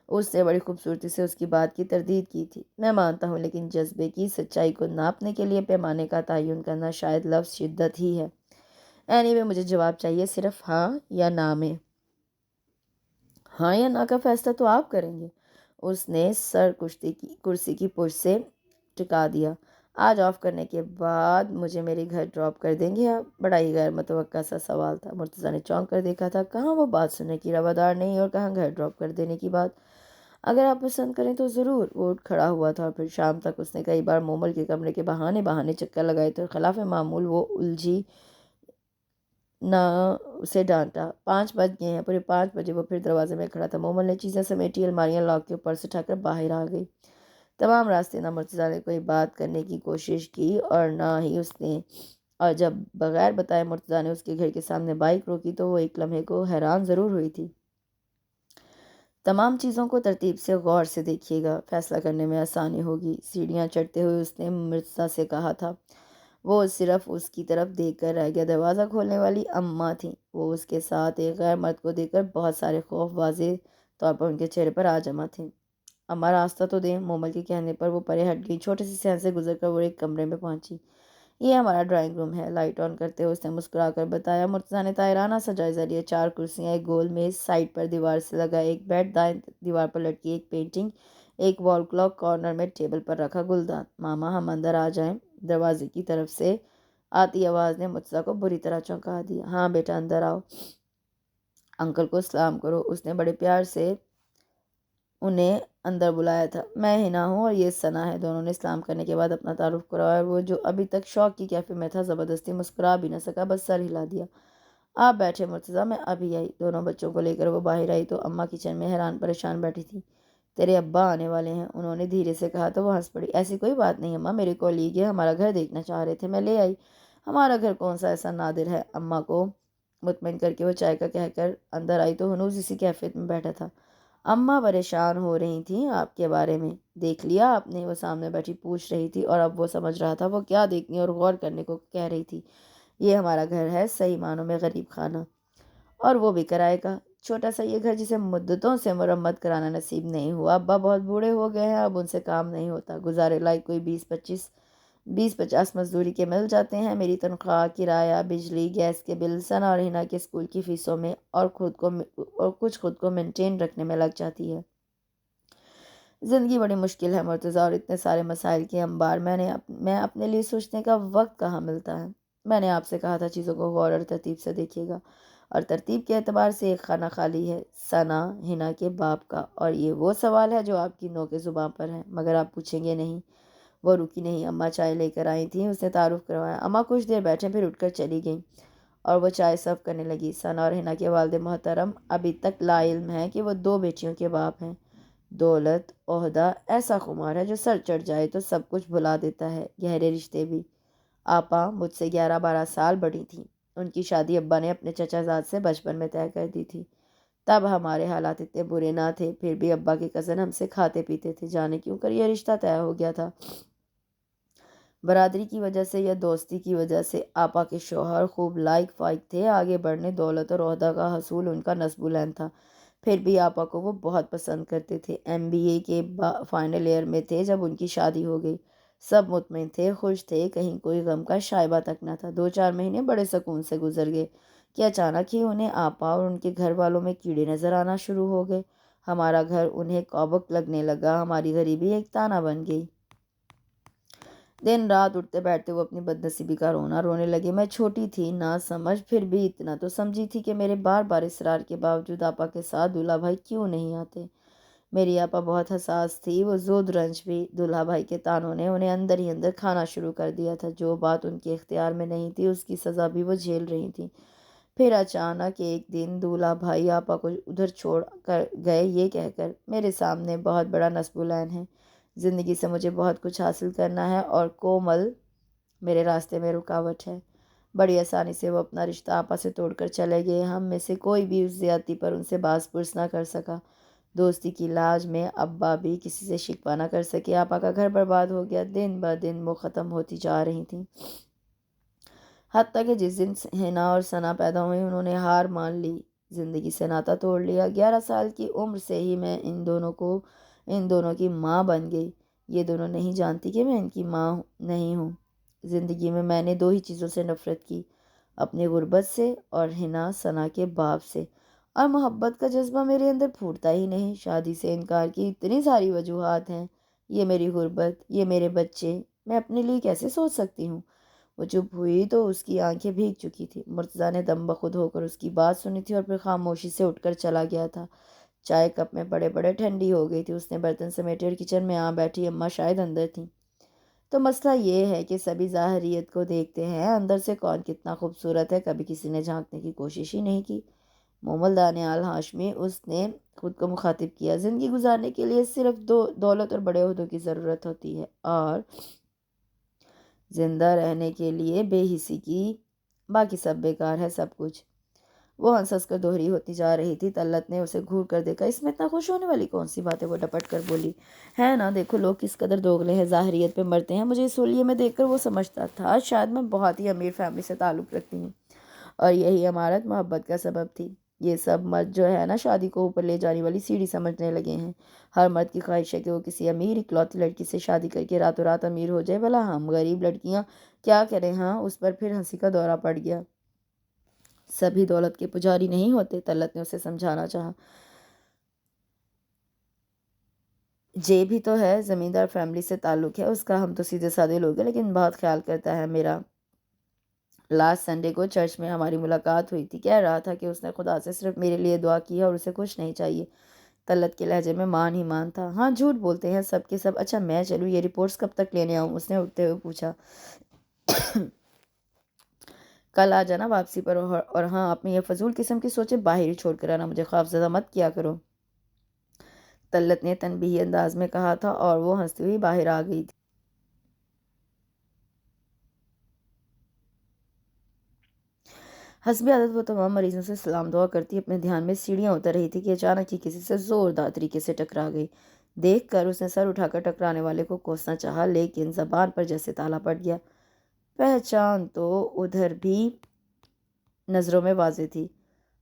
اس نے بڑی خوبصورتی سے اس کی بات کی تردید کی تھی۔ میں مانتا ہوں، لیکن جذبے کی سچائی کو ناپنے کے لیے پیمانے کا تعین کرنا شاید لفظ شدت ہی ہے۔ اینی وے مجھے جواب چاہیے، صرف ہاں یا نہ میں۔ ہاں یا نہ کا فیصلہ تو آپ کریں گے۔ اس نے سر کرسی کی پشت سے ٹکا دیا۔ آج آف کرنے کے بعد مجھے میرے گھر ڈراپ کر دیں گے آپ؟ بڑا ہی غیر متوقع سا سوال تھا۔ مرتضیٰ نے چونک کر دیکھا تھا، کہاں وہ بات سننے کی روادار نہیں، اور کہاں گھر ڈراپ کر دینے کی بات۔ اگر آپ پسند کریں تو ضرور۔ وہ اٹھ کھڑا ہوا تھا، اور پھر شام تک اس نے کئی بار مومل کے کمرے کے بہانے چکر لگائے تھے، اور خلاف معمول وہ الجھی نہ اسے ڈانٹا۔ 5 بج گئے ہیں۔ پورے 5 بجے وہ پھر دروازے میں کھڑا تھا۔ مومل نے چیزیں سمیٹی، الماریاں لاک کے اوپر سے اٹھا کر باہر آ گئی۔ تمام راستے نہ مرتضیٰ نے کوئی بات کرنے کی کوشش کی اور نہ ہی اس نے، اور جب بغیر بتائے مرتضیٰ نے اس کے گھر کے سامنے بائک روکی تو وہ ایک لمحے کو حیران ضرور ہوئی تھی۔ تمام چیزوں کو ترتیب سے غور سے دیکھیے گا، فیصلہ کرنے میں آسانی ہوگی۔ سیڑھیاں چڑھتے ہوئے اس نے مرتضیٰ سے کہا تھا۔ وہ صرف اس کی طرف دیکھ کر رہ گیا۔ دروازہ کھولنے والی اماں تھیں۔ وہ اس کے ساتھ ایک غیر مرد کو دیکھ کر بہت سارے خوف واضح طور پر ان کے چہرے پر آ جمع تھے۔ اماں راستہ تو دیں۔ مومل کے کہنے پر وہ پرے ہٹ گئی۔ چھوٹے سے صحن سے گزر کر وہ ایک کمرے میں پہنچی۔ یہ ہمارا ڈرائنگ روم ہے، لائٹ آن کرتے ہوئے اس نے مسکرا کر بتایا۔ مرتضیٰ نے طاہرانہ سا جائزہ لیا۔ 4 کرسیاں، ایک گول میز، سائڈ پر دیوار سے لگا ایک بیڈ، دائیں دیوار پر لٹکی ایک پینٹنگ، ایک وال کلاک، کارنر میں ٹیبل پر رکھا گلدان۔ ماما ہم اندر آ جائیں؟ دروازے کی طرف سے آتی آواز نے مرتضیٰ کو بری طرح چونکا دیا۔ ہاں بیٹا اندر آؤ، انکل کو سلام کرو۔ اس نے بڑے پیار سے انہیں اندر بلایا تھا۔ میں ہنا ہوں اور یہ ثنا ہے۔ دونوں نے سلام کرنے کے بعد اپنا تعارف کروایا اور وہ جو ابھی تک شوق کی کیفے میں تھا زبردستی مسکرا بھی نہ سکا، بس سر ہلا دیا۔ آپ بیٹھے مرتضیٰ، میں ابھی آئی۔ دونوں بچوں کو لے کر وہ باہر آئی تو اماں کچن میں حیران پریشان بیٹھی تھی۔ تیرے ابا آنے والے ہیں، انہوں نے دھیرے سے کہا تو وہ ہنس پڑی۔ ایسی کوئی بات نہیں اماں، میرے کولیگ ہے، ہمارا گھر دیکھنا چاہ رہے تھے، میں لے آئی۔ ہمارا گھر کون سا ایسا نادر ہے؟ اماں کو مطمئن کر کے وہ چائے کا کہہ کر اندر آئی تو ہنوز اسی کیفے میں بیٹھا تھا۔ اماں پریشان ہو رہی تھیں آپ کے بارے میں، دیکھ لیا آپ نے؟ وہ سامنے بیٹھی پوچھ رہی تھی اور اب وہ سمجھ رہا تھا وہ کیا دیکھنے اور غور کرنے کو کہہ رہی تھی۔ یہ ہمارا گھر ہے، صحیح معنوں میں غریب خانہ، اور وہ بھی کرائے کا۔ چھوٹا سا یہ گھر جسے مدتوں سے مرمت کرانا نصیب نہیں ہوا۔ ابا بہت بوڑھے ہو گئے ہیں، اب ان سے کام نہیں ہوتا۔ گزارے لائق کوئی 20-50 مزدوری کے مل جاتے ہیں۔ میری تنخواہ، کرایہ، بجلی، گیس کے بل، ثنا اور ہنا کے اسکول کی فیسوں میں اور کچھ خود کو مینٹین رکھنے میں لگ جاتی ہے۔ زندگی بڑی مشکل ہے مرتضیٰ، اور اتنے سارے مسائل کے انبار میں اپنے لیے سوچنے کا وقت کہاں ملتا ہے۔ میں نے آپ سے کہا تھا چیزوں کو غور اور ترتیب سے دیکھیے گا، اور ترتیب کے اعتبار سے ایک خانہ خالی ہے، ثنا ہنا کے باپ کا، اور یہ وہ سوال ہے جو آپ کی نوک زباں پر ہے، مگر آپ پوچھیں گے نہیں۔ وہ رکی نہیں۔ اماں چائے لے کر آئی تھیں، اس نے تعارف کروایا۔ اماں کچھ دیر بیٹھے پھر اٹھ کر چلی گئیں اور وہ چائے سرو کرنے لگی۔ ثنا اور ہنا کے والد محترم ابھی تک لا علم ہیں کہ وہ 2 بیٹیوں کے باپ ہیں۔ دولت، عہدہ ایسا خمار ہے جو سر چڑھ جائے تو سب کچھ بھلا دیتا ہے، گہرے رشتے بھی۔ آپا مجھ سے 11-12 سال بڑی تھیں۔ ان کی شادی ابا نے اپنے چچا زاد سے بچپن میں طے کر دی تھی۔ تب ہمارے حالات اتنے برے نہ تھے، پھر بھی ابا کے کزن ہم سے کھاتے پیتے تھے۔ جانے کیوں کر یہ رشتہ طے ہو گیا تھا، برادری کی وجہ سے یا دوستی کی وجہ سے۔ آپا کے شوہر خوب لائق فائق تھے، آگے بڑھنے، دولت اور عہدہ کا حصول ان کا نصب العین تھا۔ پھر بھی آپا کو وہ بہت پسند کرتے تھے۔ MBA کے فائنل ایئر میں تھے جب ان کی شادی ہو گئی۔ سب مطمئن تھے، خوش تھے، کہیں کوئی غم کا شائبہ تک نہ تھا۔ 2-4 مہینے بڑے سکون سے گزر گئے کہ اچانک ہی انہیں آپا اور ان کے گھر والوں میں کیڑے نظر آنا شروع ہو گئے۔ ہمارا گھر انہیں کوبک لگنے لگا، ہماری غریبی ایک تانا بن گئی۔ دن رات اٹھتے بیٹھتے وہ اپنی بد نصیبی کا رونے لگے۔ میں چھوٹی تھی، نہ سمجھ، پھر بھی اتنا تو سمجھی تھی کہ میرے بار بار اصرار کے باوجود آپا کے ساتھ دولہا بھائی کیوں نہیں آتے۔ میری آپا بہت حساس تھی، وہ زود رنج بھی۔ دولہا بھائی کے تانوں نے انہیں اندر ہی اندر کھانا شروع کر دیا تھا۔ جو بات ان کے اختیار میں نہیں تھی اس کی سزا بھی وہ جھیل رہی تھیں۔ پھر اچانک ایک دن دولہا بھائی آپا کو ادھر چھوڑ کر گئے یہ کہہ کر، میرے سامنے بہت بڑا نصب العین ہے، زندگی سے مجھے بہت کچھ حاصل کرنا ہے اور کومل میرے راستے میں رکاوٹ ہے۔ بڑی آسانی سے وہ اپنا رشتہ آپا سے توڑ کر چلے گئے۔ ہم میں سے کوئی بھی اس زیادتی پر ان سے باز پرس نہ کر سکا۔ دوستی کی لاج میں ابا بھی کسی سے شکوہ نہ کر سکے۔ آپا کا گھر برباد ہو گیا۔ دن بہ دن وہ ختم ہوتی جا رہی تھیں، حتیٰ کہ جس دن ہنا اور ثنا پیدا ہوئی انہوں نے ہار مان لی، زندگی سے ناتا توڑ لیا۔ 11 سال کی عمر سے ہی میں ان دونوں کی ماں بن گئی۔ یہ دونوں نہیں جانتی کہ میں ان کی ماں نہیں ہوں۔ زندگی میں میں نے 2 ہی چیزوں سے نفرت کی، اپنی غربت سے اور ہنا ثنا کے باپ سے، اور محبت کا جذبہ میرے اندر پھوٹتا ہی نہیں۔ شادی سے انکار کی اتنی ساری وجوہات ہیں، یہ میری غربت، یہ میرے بچے، میں اپنے لیے کیسے سوچ سکتی ہوں؟ وہ چپ ہوئی تو اس کی آنکھیں بھیگ چکی تھی۔ مرتضیٰ نے دم بخود ہو کر اس کی بات سنی تھی اور پھر خاموشی سے اٹھ کر چلا گیا تھا۔ چائے کپ میں پڑے پڑے ٹھنڈی ہو گئی تھی۔ اس نے برتن سمیٹے اور کچن میں آ بیٹھی۔ اماں شاید اندر تھیں۔ تو مسئلہ یہ ہے کہ سبھی ظاہریت کو دیکھتے ہیں، اندر سے کون کتنا خوبصورت ہے کبھی کسی نے جھانکنے کی کوشش ہی نہیں کی۔ مومل دانیال ہاشمی، اس نے خود کو مخاطب کیا، زندگی گزارنے کے لیے صرف دولت اور بڑے عہدوں کی ضرورت ہوتی ہے، اور زندہ رہنے کے لیے بے حسی کی، باقی سب بیکار ہے سب کچھ۔ وہ ہنس ہنس کر دوہری ہوتی جا رہی تھی۔ طلعت نے اسے گھور کر دیکھا۔ اس میں اتنا خوش ہونے والی کون سی بات ہے؟ وہ ڈپٹ کر بولی۔ ہے نا، دیکھو لوگ کس قدر دوگلے ہیں، ظاہریت پہ مرتے ہیں۔ مجھے اس حلیے میں دیکھ کر وہ سمجھتا تھا شاید میں بہت ہی امیر فیملی سے تعلق رکھتی ہوں، اور یہی عمارت محبت کا سبب تھی۔ یہ سب مرد جو ہے نا شادی کو اوپر لے جانے والی سیڑھی سمجھنے لگے ہیں۔ ہر مرد کی خواہش ہے کہ وہ کسی امیر اکلوتی لڑکی سے شادی کر کے راتوں رات امیر ہو جائے، بھلا ہم غریب لڑکیاں کیا کریں؟ ہاں، اس پر پھر ہنسی کا دورہ پڑ گیا۔ سبھی دولت کے پجاری نہیں ہوتے، طلعت نے اسے سمجھانا چاہا۔ جے بھی تو ہے، زمیندار فیملی سے تعلق ہے اس کا، ہم تو سیدھے سادے لوگ ہیں، لیکن بہت خیال کرتا ہے میرا۔ لاسٹ سنڈے کو چرچ میں ہماری ملاقات ہوئی تھی، کہہ رہا تھا کہ اس نے خدا سے صرف میرے لیے دعا کی ہے اور اسے کچھ نہیں چاہیے۔ طلعت کے لہجے میں مان ہی مان تھا۔ ہاں، جھوٹ بولتے ہیں سب کے سب۔ اچھا میں چلوں، یہ رپورٹس کب تک لینے آؤں؟ اس نے اٹھتے ہوئے پوچھا۔ کل آ جانا واپسی پر، اور ہاں، اپنی یہ فضول قسم کی سوچیں باہر ہی چھوڑ کر آنا، مجھے خوفزدہ مت کیا کرو۔ طلعت نے تنبیہی انداز میں کہا تھا اور وہ ہنستی ہوئی باہر آ گئی تھی۔ حسب عادت وہ تمام مریضوں سے سلام دعا کرتی اپنے دھیان میں سیڑھیاں اتر رہی تھی کہ اچانک ہی کسی سے زوردار طریقے سے ٹکرا گئی۔ دیکھ کر اس نے سر اٹھا کر ٹکرانے والے کو کوسنا چاہا، لیکن زبان پر جیسے تالا پڑ گیا۔ پہچان تو ادھر بھی نظروں میں واضح تھی۔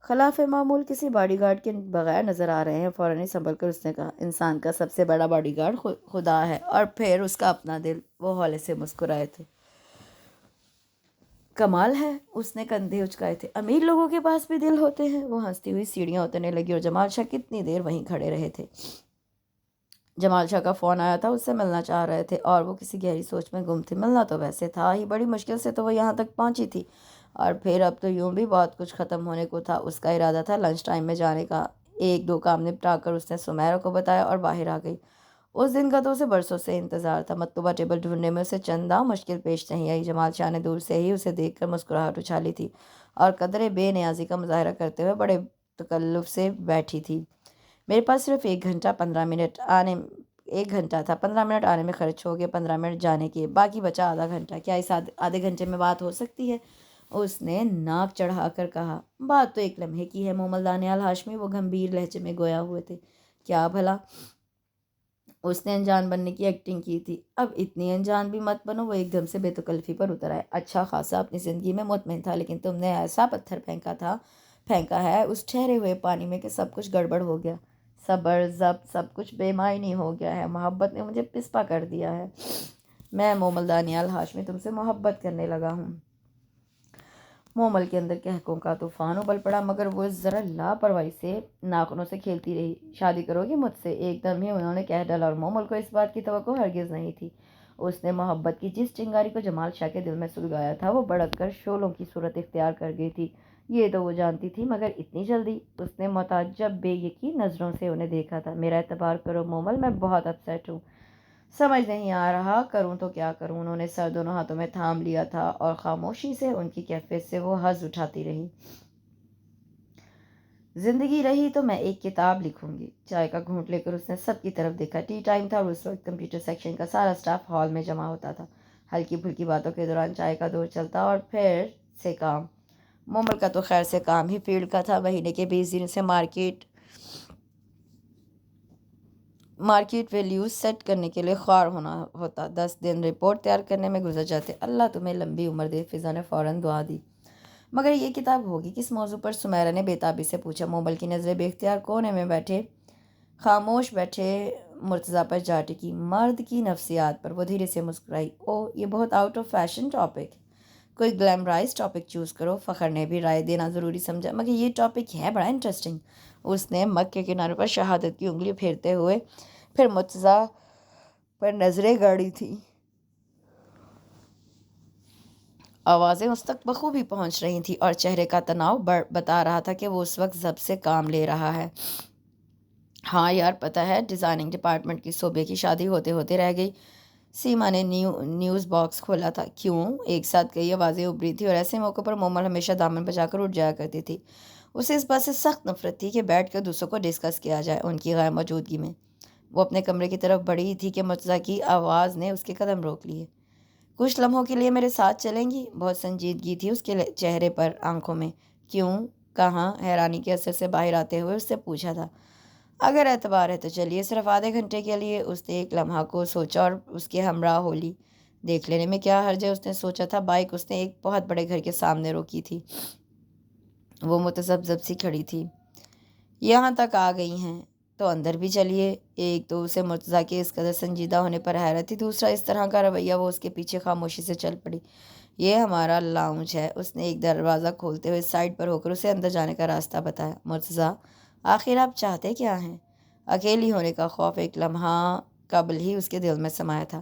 خلاف معمول کسی باڈی گارڈ کے بغیر نظر آ رہے ہیں۔ فوراً ہی سنبھل کر اس نے کہا، انسان کا سب سے بڑا باڈی گارڈ خدا ہے، اور پھر اس کا اپنا دل۔ وہ ہولے سے مسکرائے تھے۔ کمال ہے، اس نے کندھے اچکائے تھے، امیر لوگوں کے پاس بھی دل ہوتے ہیں۔ وہ ہنستی ہوئی سیڑھیاں اترنے لگی اور جمال شاہ کتنی دیر وہیں کھڑے رہے تھے۔ جمال شاہ کا فون آیا تھا، اس سے ملنا چاہ رہے تھے اور وہ کسی گہری سوچ میں گم تھے۔ ملنا تو ویسے تھا ہی، بڑی مشکل سے تو وہ یہاں تک پہنچی تھی، اور پھر اب تو یوں بھی بہت کچھ ختم ہونے کو تھا۔ اس کا ارادہ تھا لنچ ٹائم میں جانے کا۔ ایک دو کام نپٹا کر اس نے سمیرا کو بتایا اور باہر آ گئی۔ اس دن کا تو اسے برسوں سے انتظار تھا۔ مطلوبہ ٹیبل ڈھونڈنے میں اسے چنداں مشکل پیش نہیں آئی۔ جمال شاہ نے دور سے ہی اسے دیکھ کر مسکراہٹ اچھالی تھی اور قدرے بے نیازی کا مظاہرہ کرتے ہوئے بڑے تکلف سے بیٹھی تھی۔ میرے پاس صرف 1 گھنٹہ تھا، 15 منٹ آنے میں خرچ ہو گئے، 15 منٹ جانے کے، باقی بچا آدھا گھنٹہ۔ کیا اس آدھے گھنٹے میں بات ہو سکتی ہے؟ اس نے ناک چڑھا کر کہا۔ بات تو ایک لمحے کی ہے، مومل دانیال ہاشمی وہ گمبھیر لہجے میں گویا ہوئے تھے۔ کیا بھلا؟ اس نے انجان بننے کی ایکٹنگ کی تھی۔ اب اتنی انجان بھی مت بنو۔ وہ ایک دم سے بے تکلفی پر اتر آئے۔ اچھا خاصا اپنی زندگی میں مطمئن تھا، لیکن تم نے ایسا پتھر پھینکا ہے اس ٹھہرے ہوئے پانی میں کہ سب کچھ گڑبڑ ہو گیا۔ صبر ضبط سب کچھ بے معنی ہو گیا ہے۔ محبت نے مجھے پسپا کر دیا ہے۔ میں مومل دانیال ہاشمی تم سے محبت کرنے لگا ہوں۔ مومل کے اندر کہکوں کا طوفان ابل پڑا، مگر وہ ذرا لاپرواہی سے ناخنوں سے کھیلتی رہی۔ شادی کرو گی مجھ سے؟ ایک دم ہی انہوں نے کہہ ڈالا، اور مومل کو اس بات کی توقع ہرگز نہیں تھی۔ اس نے محبت کی جس چنگاری کو جمال شاہ کے دل میں سلگایا تھا، وہ بڑک کر شعلوں کی صورت اختیار کر گئی تھی۔ یہ تو وہ جانتی تھی، مگر اتنی جلدی؟ اس نے متعجب بے یقین نظروں سے انہیں دیکھا تھا۔ میرا اعتبار کرو مومل، میں بہت اپسیٹ ہوں۔ سمجھ نہیں آ رہا کروں تو کیا کروں۔ انہوں نے سر دونوں ہاتھوں میں تھام لیا تھا اور خاموشی سے ان کی کیفیت سے وہ حظ اٹھاتی رہی۔ زندگی رہی تو میں ایک کتاب لکھوں گی۔ چائے کا گھونٹ لے کر اس نے سب کی طرف دیکھا۔ ٹی ٹائم تھا اور اس وقت کمپیوٹر سیکشن کا سارا سٹاف ہال میں جمع ہوتا تھا۔ ہلکی پھلکی باتوں کے دوران چائے کا دور چلتا اور پھر سے کام۔ مومل کا تو خیر سے کام ہی فیلڈ کا تھا۔ مہینے کے 20 دن سے مارکیٹ ویلیوز سیٹ کرنے کے لیے خوار ہونا ہوتا۔ 10 دن رپورٹ تیار کرنے میں گزر جاتے۔ اللہ تمہیں لمبی عمر دے، فضا نے فوراً دعا دی۔ مگر یہ کتاب ہوگی کس موضوع پر؟ سمیرا نے بےتابی سے پوچھا۔ مومل کی نظریں بے اختیار کونے میں خاموش بیٹھے مرتضیٰ پر جا ٹکی۔ مرد کی نفسیات پر۔ وہ دھیرے سے مسکرائی۔ یہ بہت آؤٹ آف فیشن ٹاپک۔ کوئی گلیمرائز ٹاپک چوز کرو۔ فخر نے بھی رائے دینا ضروری سمجھا۔ مگر یہ ٹاپک ہے بڑا انٹرسٹنگ۔ اس نے مگ کے کنارے پر شہادت کی انگلی پھیرتے ہوئے پھر مرتضیٰ پر نظریں گاڑی تھی۔ آوازیں اس تک بخوبی پہنچ رہی تھیں اور چہرے کا تناؤ بتا رہا تھا کہ وہ اس وقت ضبط سے کام لے رہا ہے۔ ہاں یار، پتہ ہے ڈیزائننگ ڈپارٹمنٹ کی صوبے کی شادی ہوتے ہوتے رہ گئی۔ سیما نے نیوز باکس کھولا تھا۔ کیوں؟ ایک ساتھ کئی آوازیں ابری تھی اور ایسے موقع پر مومل ہمیشہ دامن بچا کر اٹھ جایا کرتی تھی۔ اسے اس بات سے سخت نفرت تھی کہ بیٹھ کر دوسروں کو ڈسکس کیا جائے ان کی غیر موجودگی میں۔ وہ اپنے کمرے کی طرف بڑھی تھی کہ مرتضیٰ کی آواز نے اس کے قدم روک لیے۔ کچھ لمحوں کے لیے میرے ساتھ چلیں گی؟ بہت سنجیدگی تھی اس کے چہرے پر، آنکھوں میں۔ کیوں؟ کہاں؟ حیرانی کے اثر سے باہر آتے ہوئے اس سے پوچھا تھا۔ اگر اعتبار ہے تو چلیے، صرف آدھے گھنٹے کے لیے۔ اس نے ایک لمحہ کو سوچا اور اس کے ہمراہ ہو لی۔ دیکھ لینے میں کیا حرج ہے، اس نے سوچا تھا۔ بائک اس نے ایک بہت بڑے گھر کے سامنے روکی تھی۔ وہ متذبذب سی کھڑی تھی۔ یہاں تک آ گئی ہیں تو اندر بھی چلیے۔ ایک تو اسے مرتضیٰ کے اس قدر سنجیدہ ہونے پر حیرت تھی، دوسرا اس طرح کا رویہ۔ وہ اس کے پیچھے خاموشی سے چل پڑی۔ یہ ہمارا لاؤنج ہے، اس نے ایک دروازہ کھولتے ہوئے سائڈ پر ہو کر اسے اندر جانے کا راستہ بتایا۔ مرتضیٰ، آخر آپ چاہتے کیا ہیں؟ اکیلی ہونے کا خوف ایک لمحہ قبل ہی اس کے دل میں سمایا تھا۔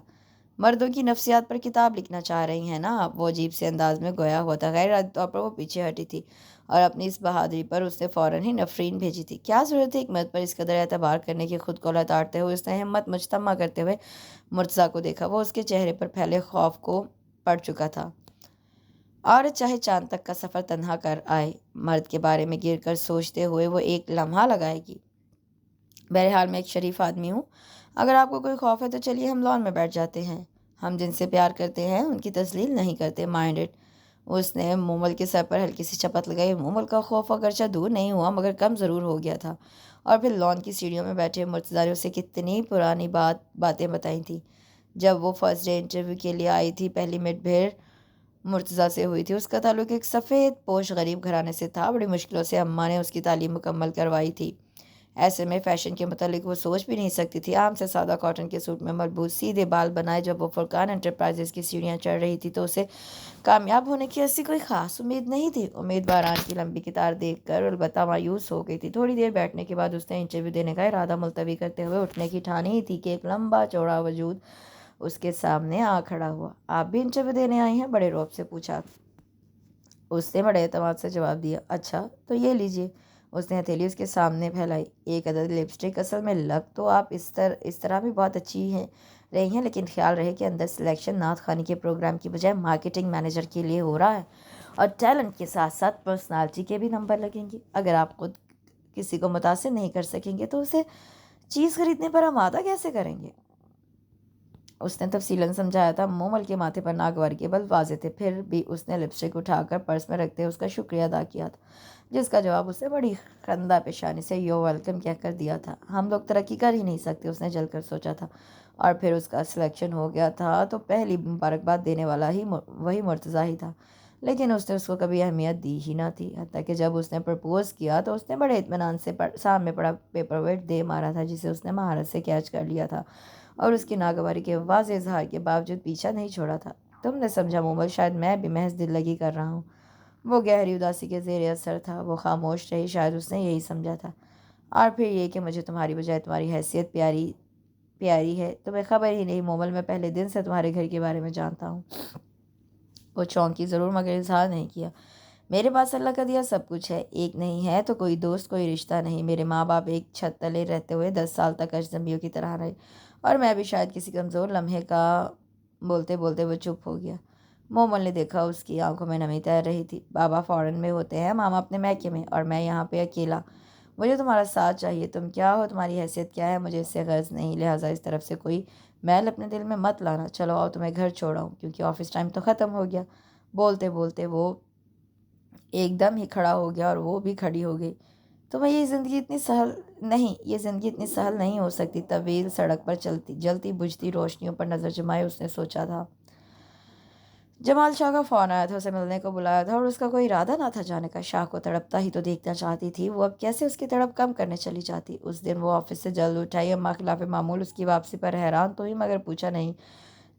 مردوں کی نفسیات پر کتاب لکھنا چاہ رہی ہیں نا آپ؟ وہ عجیب سے انداز میں گویا ہوا تھا۔ غیر ارادی طور پر وہ پیچھے ہٹی تھی اور اپنی اس بہادری پر اس نے فوراً ہی نفرین بھیجی تھی۔ کیا ضرورت ہے ایک مرد پر اس قدر اعتبار کرنے کی؟ خود کو لتاڑتے ہوئے اس نے ہمت مجتمع کرتے ہوئے مرتضیٰ کو دیکھا۔ وہ اس کے چہرے پر پھیلے خوف کو پڑھ چکا تھا۔ عورت چاہے چاند تک کا سفر تنہا کر آئے، مرد کے بارے میں گر کر سوچتے ہوئے وہ ایک لمحہ لگائے گی۔ بہرحال میں ایک شریف آدمی ہوں، اگر آپ کو کوئی خوف ہے تو چلیے ہم لان میں بیٹھ جاتے ہیں۔ ہم جن سے پیار کرتے ہیں ان کی تذلیل نہیں کرتے، مائنڈ اٹ۔ اس نے مومل کے سر پر ہلکی سی چپت لگائی۔ مومل کا خوف اگرچہ دور نہیں ہوا مگر کم ضرور ہو گیا تھا۔ اور پھر لان کی سیڑھیوں میں بیٹھے مرتضیٰ نے اسے کتنی پرانی باتیں بتائی تھیں۔ جب وہ فرسٹ ڈے انٹرویو کے لیے آئی تھی، پہلی مٹ بھیڑ مرتضیٰ سے ہوئی تھی۔ اس کا تعلق ایک سفید پوش غریب گھرانے سے تھا۔ بڑی مشکلوں سے اماں نے اس کی تعلیم مکمل کروائی تھی۔ ایسے میں فیشن کے متعلق وہ سوچ بھی نہیں سکتی تھی۔ عام سے سادہ کاٹن کے سوٹ میں مربوط سیدھے بال بنائے جب وہ فرقان انٹرپرائزز کی سیڑھیاں چڑھ رہی تھی تو اسے کامیاب ہونے کی ایسی کوئی خاص امید نہیں تھی۔ امید باران کی لمبی قطار دیکھ کر البتہ مایوس ہو گئی تھی۔ تھوڑی دیر بیٹھنے کے بعد اس نے انٹرویو دینے کا ارادہ ملتوی کرتے ہوئے اٹھنے کی ٹھانی ہی تھی کہ ایک لمبا چوڑا وجود اس کے سامنے آ کھڑا ہوا۔ آپ بھی انٹرویو دینے آئی ہیں؟ بڑے رعب سے پوچھا۔ اس نے بڑے اعتماد سے جواب دیا۔ اچھا تو یہ لیجیے۔ اس نے ہتھیلی اس کے سامنے پھیلائی۔ ایک عدد لپسٹک، اصل میں لگ تو آپ اس طرح بھی بہت اچھی رہی ہیں، لیکن خیال رہے کہ اندر سلیکشن نعت خوانی کے پروگرام کی بجائے مارکیٹنگ مینیجر کے لیے ہو رہا ہے، اور ٹیلنٹ کے ساتھ ساتھ پرسنالٹی کے بھی نمبر لگیں گے۔ اگر آپ خود کسی کو متاثر نہیں کر سکیں گے تو اسے چیز خریدنے پر آمادہ کیسے کریں گے؟ اس نے تفصیلاً سمجھایا تھا۔ مومل کے ماتھے پر ناگواری کے بل واضح تھے، پھر بھی اس نے لپسٹک اٹھا کر پرس میں رکھتے اس کا شکریہ ادا کیا تھا، جس کا جواب اسے بڑی خندہ پیشانی سے یو ویلکم کہہ کر دیا تھا۔ ہم لوگ ترقی کر ہی نہیں سکتے، اس نے جل کر سوچا تھا۔ اور پھر اس کا سلیکشن ہو گیا تھا تو پہلی مبارکباد دینے والا ہی وہی مرتضیٰ ہی تھا، لیکن اس نے اس کو کبھی اہمیت دی ہی نہ تھی، حتیٰ کہ جب اس نے پرپوز کیا تو اس نے بڑے اطمینان سے سامنے پڑا پیپر ویٹ دے مارا تھا، جسے اس نے مہارت سے کیچ کر لیا تھا اور اس کی ناگواری کے واضح اظہار کے باوجود پیچھا نہیں چھوڑا تھا۔ تم نے سمجھا مومل، شاید میں بھی محض دل لگی کر رہا ہوں۔ وہ گہری اداسی کے زیر اثر تھا۔ وہ خاموش رہی، شاید اس نے یہی سمجھا تھا۔ اور پھر یہ کہ مجھے تمہاری بجائے تمہاری حیثیت پیاری ہے، تمہیں خبر ہی نہیں مومل، میں پہلے دن سے تمہارے گھر کے بارے میں جانتا ہوں۔ وہ چونکی ضرور مگر اظہار نہیں کیا۔ میرے پاس اللہ کا دیا سب کچھ ہے، ایک نہیں ہے تو کوئی دوست، کوئی رشتہ نہیں۔ میرے ماں باپ ایک چھت تلے رہتے ہوئے 10 سال تک اجنبیوں کی طرح رہے، اور میں بھی شاید کسی کمزور لمحے کا بولتے بولتے وہ چپ ہو گیا۔ مومل نے دیکھا اس کی آنکھوں میں نمی تیر رہی تھی۔ بابا فورن میں ہوتے ہیں، ماما اپنے میکے میں، اور میں یہاں پہ اکیلا۔ مجھے تمہارا ساتھ چاہیے۔ تم کیا ہو، تمہاری حیثیت کیا ہے، مجھے اس سے غرض نہیں، لہٰذا اس طرف سے کوئی میل اپنے دل میں مت لانا۔ چلو آؤ تمہیں گھر چھوڑاؤں، کیونکہ آفس ٹائم تو ختم ہو گیا۔ بولتے بولتے وہ ایک دم ہی کھڑا ہو گیا اور وہ بھی کھڑی ہو گئی۔ تمہیں یہ زندگی اتنی سہل نہیں ہو سکتی۔ طویل سڑک پر جلتی بجھتی روشنیوں پر نظر جمائے اس نے سوچا تھا۔ جمال شاہ کا فون آیا تھا، اسے ملنے کو بلایا تھا، اور اس کا کوئی ارادہ نہ تھا جانے کا۔ شاہ کو تڑپتا ہی تو دیکھنا چاہتی تھی وہ، اب کیسے اس کی تڑپ کم کرنے چلی جاتی۔ اس دن وہ آفس سے جلد اٹھائی، اماں خلاف معمول اس کی واپسی پر حیران تو ہی مگر پوچھا نہیں۔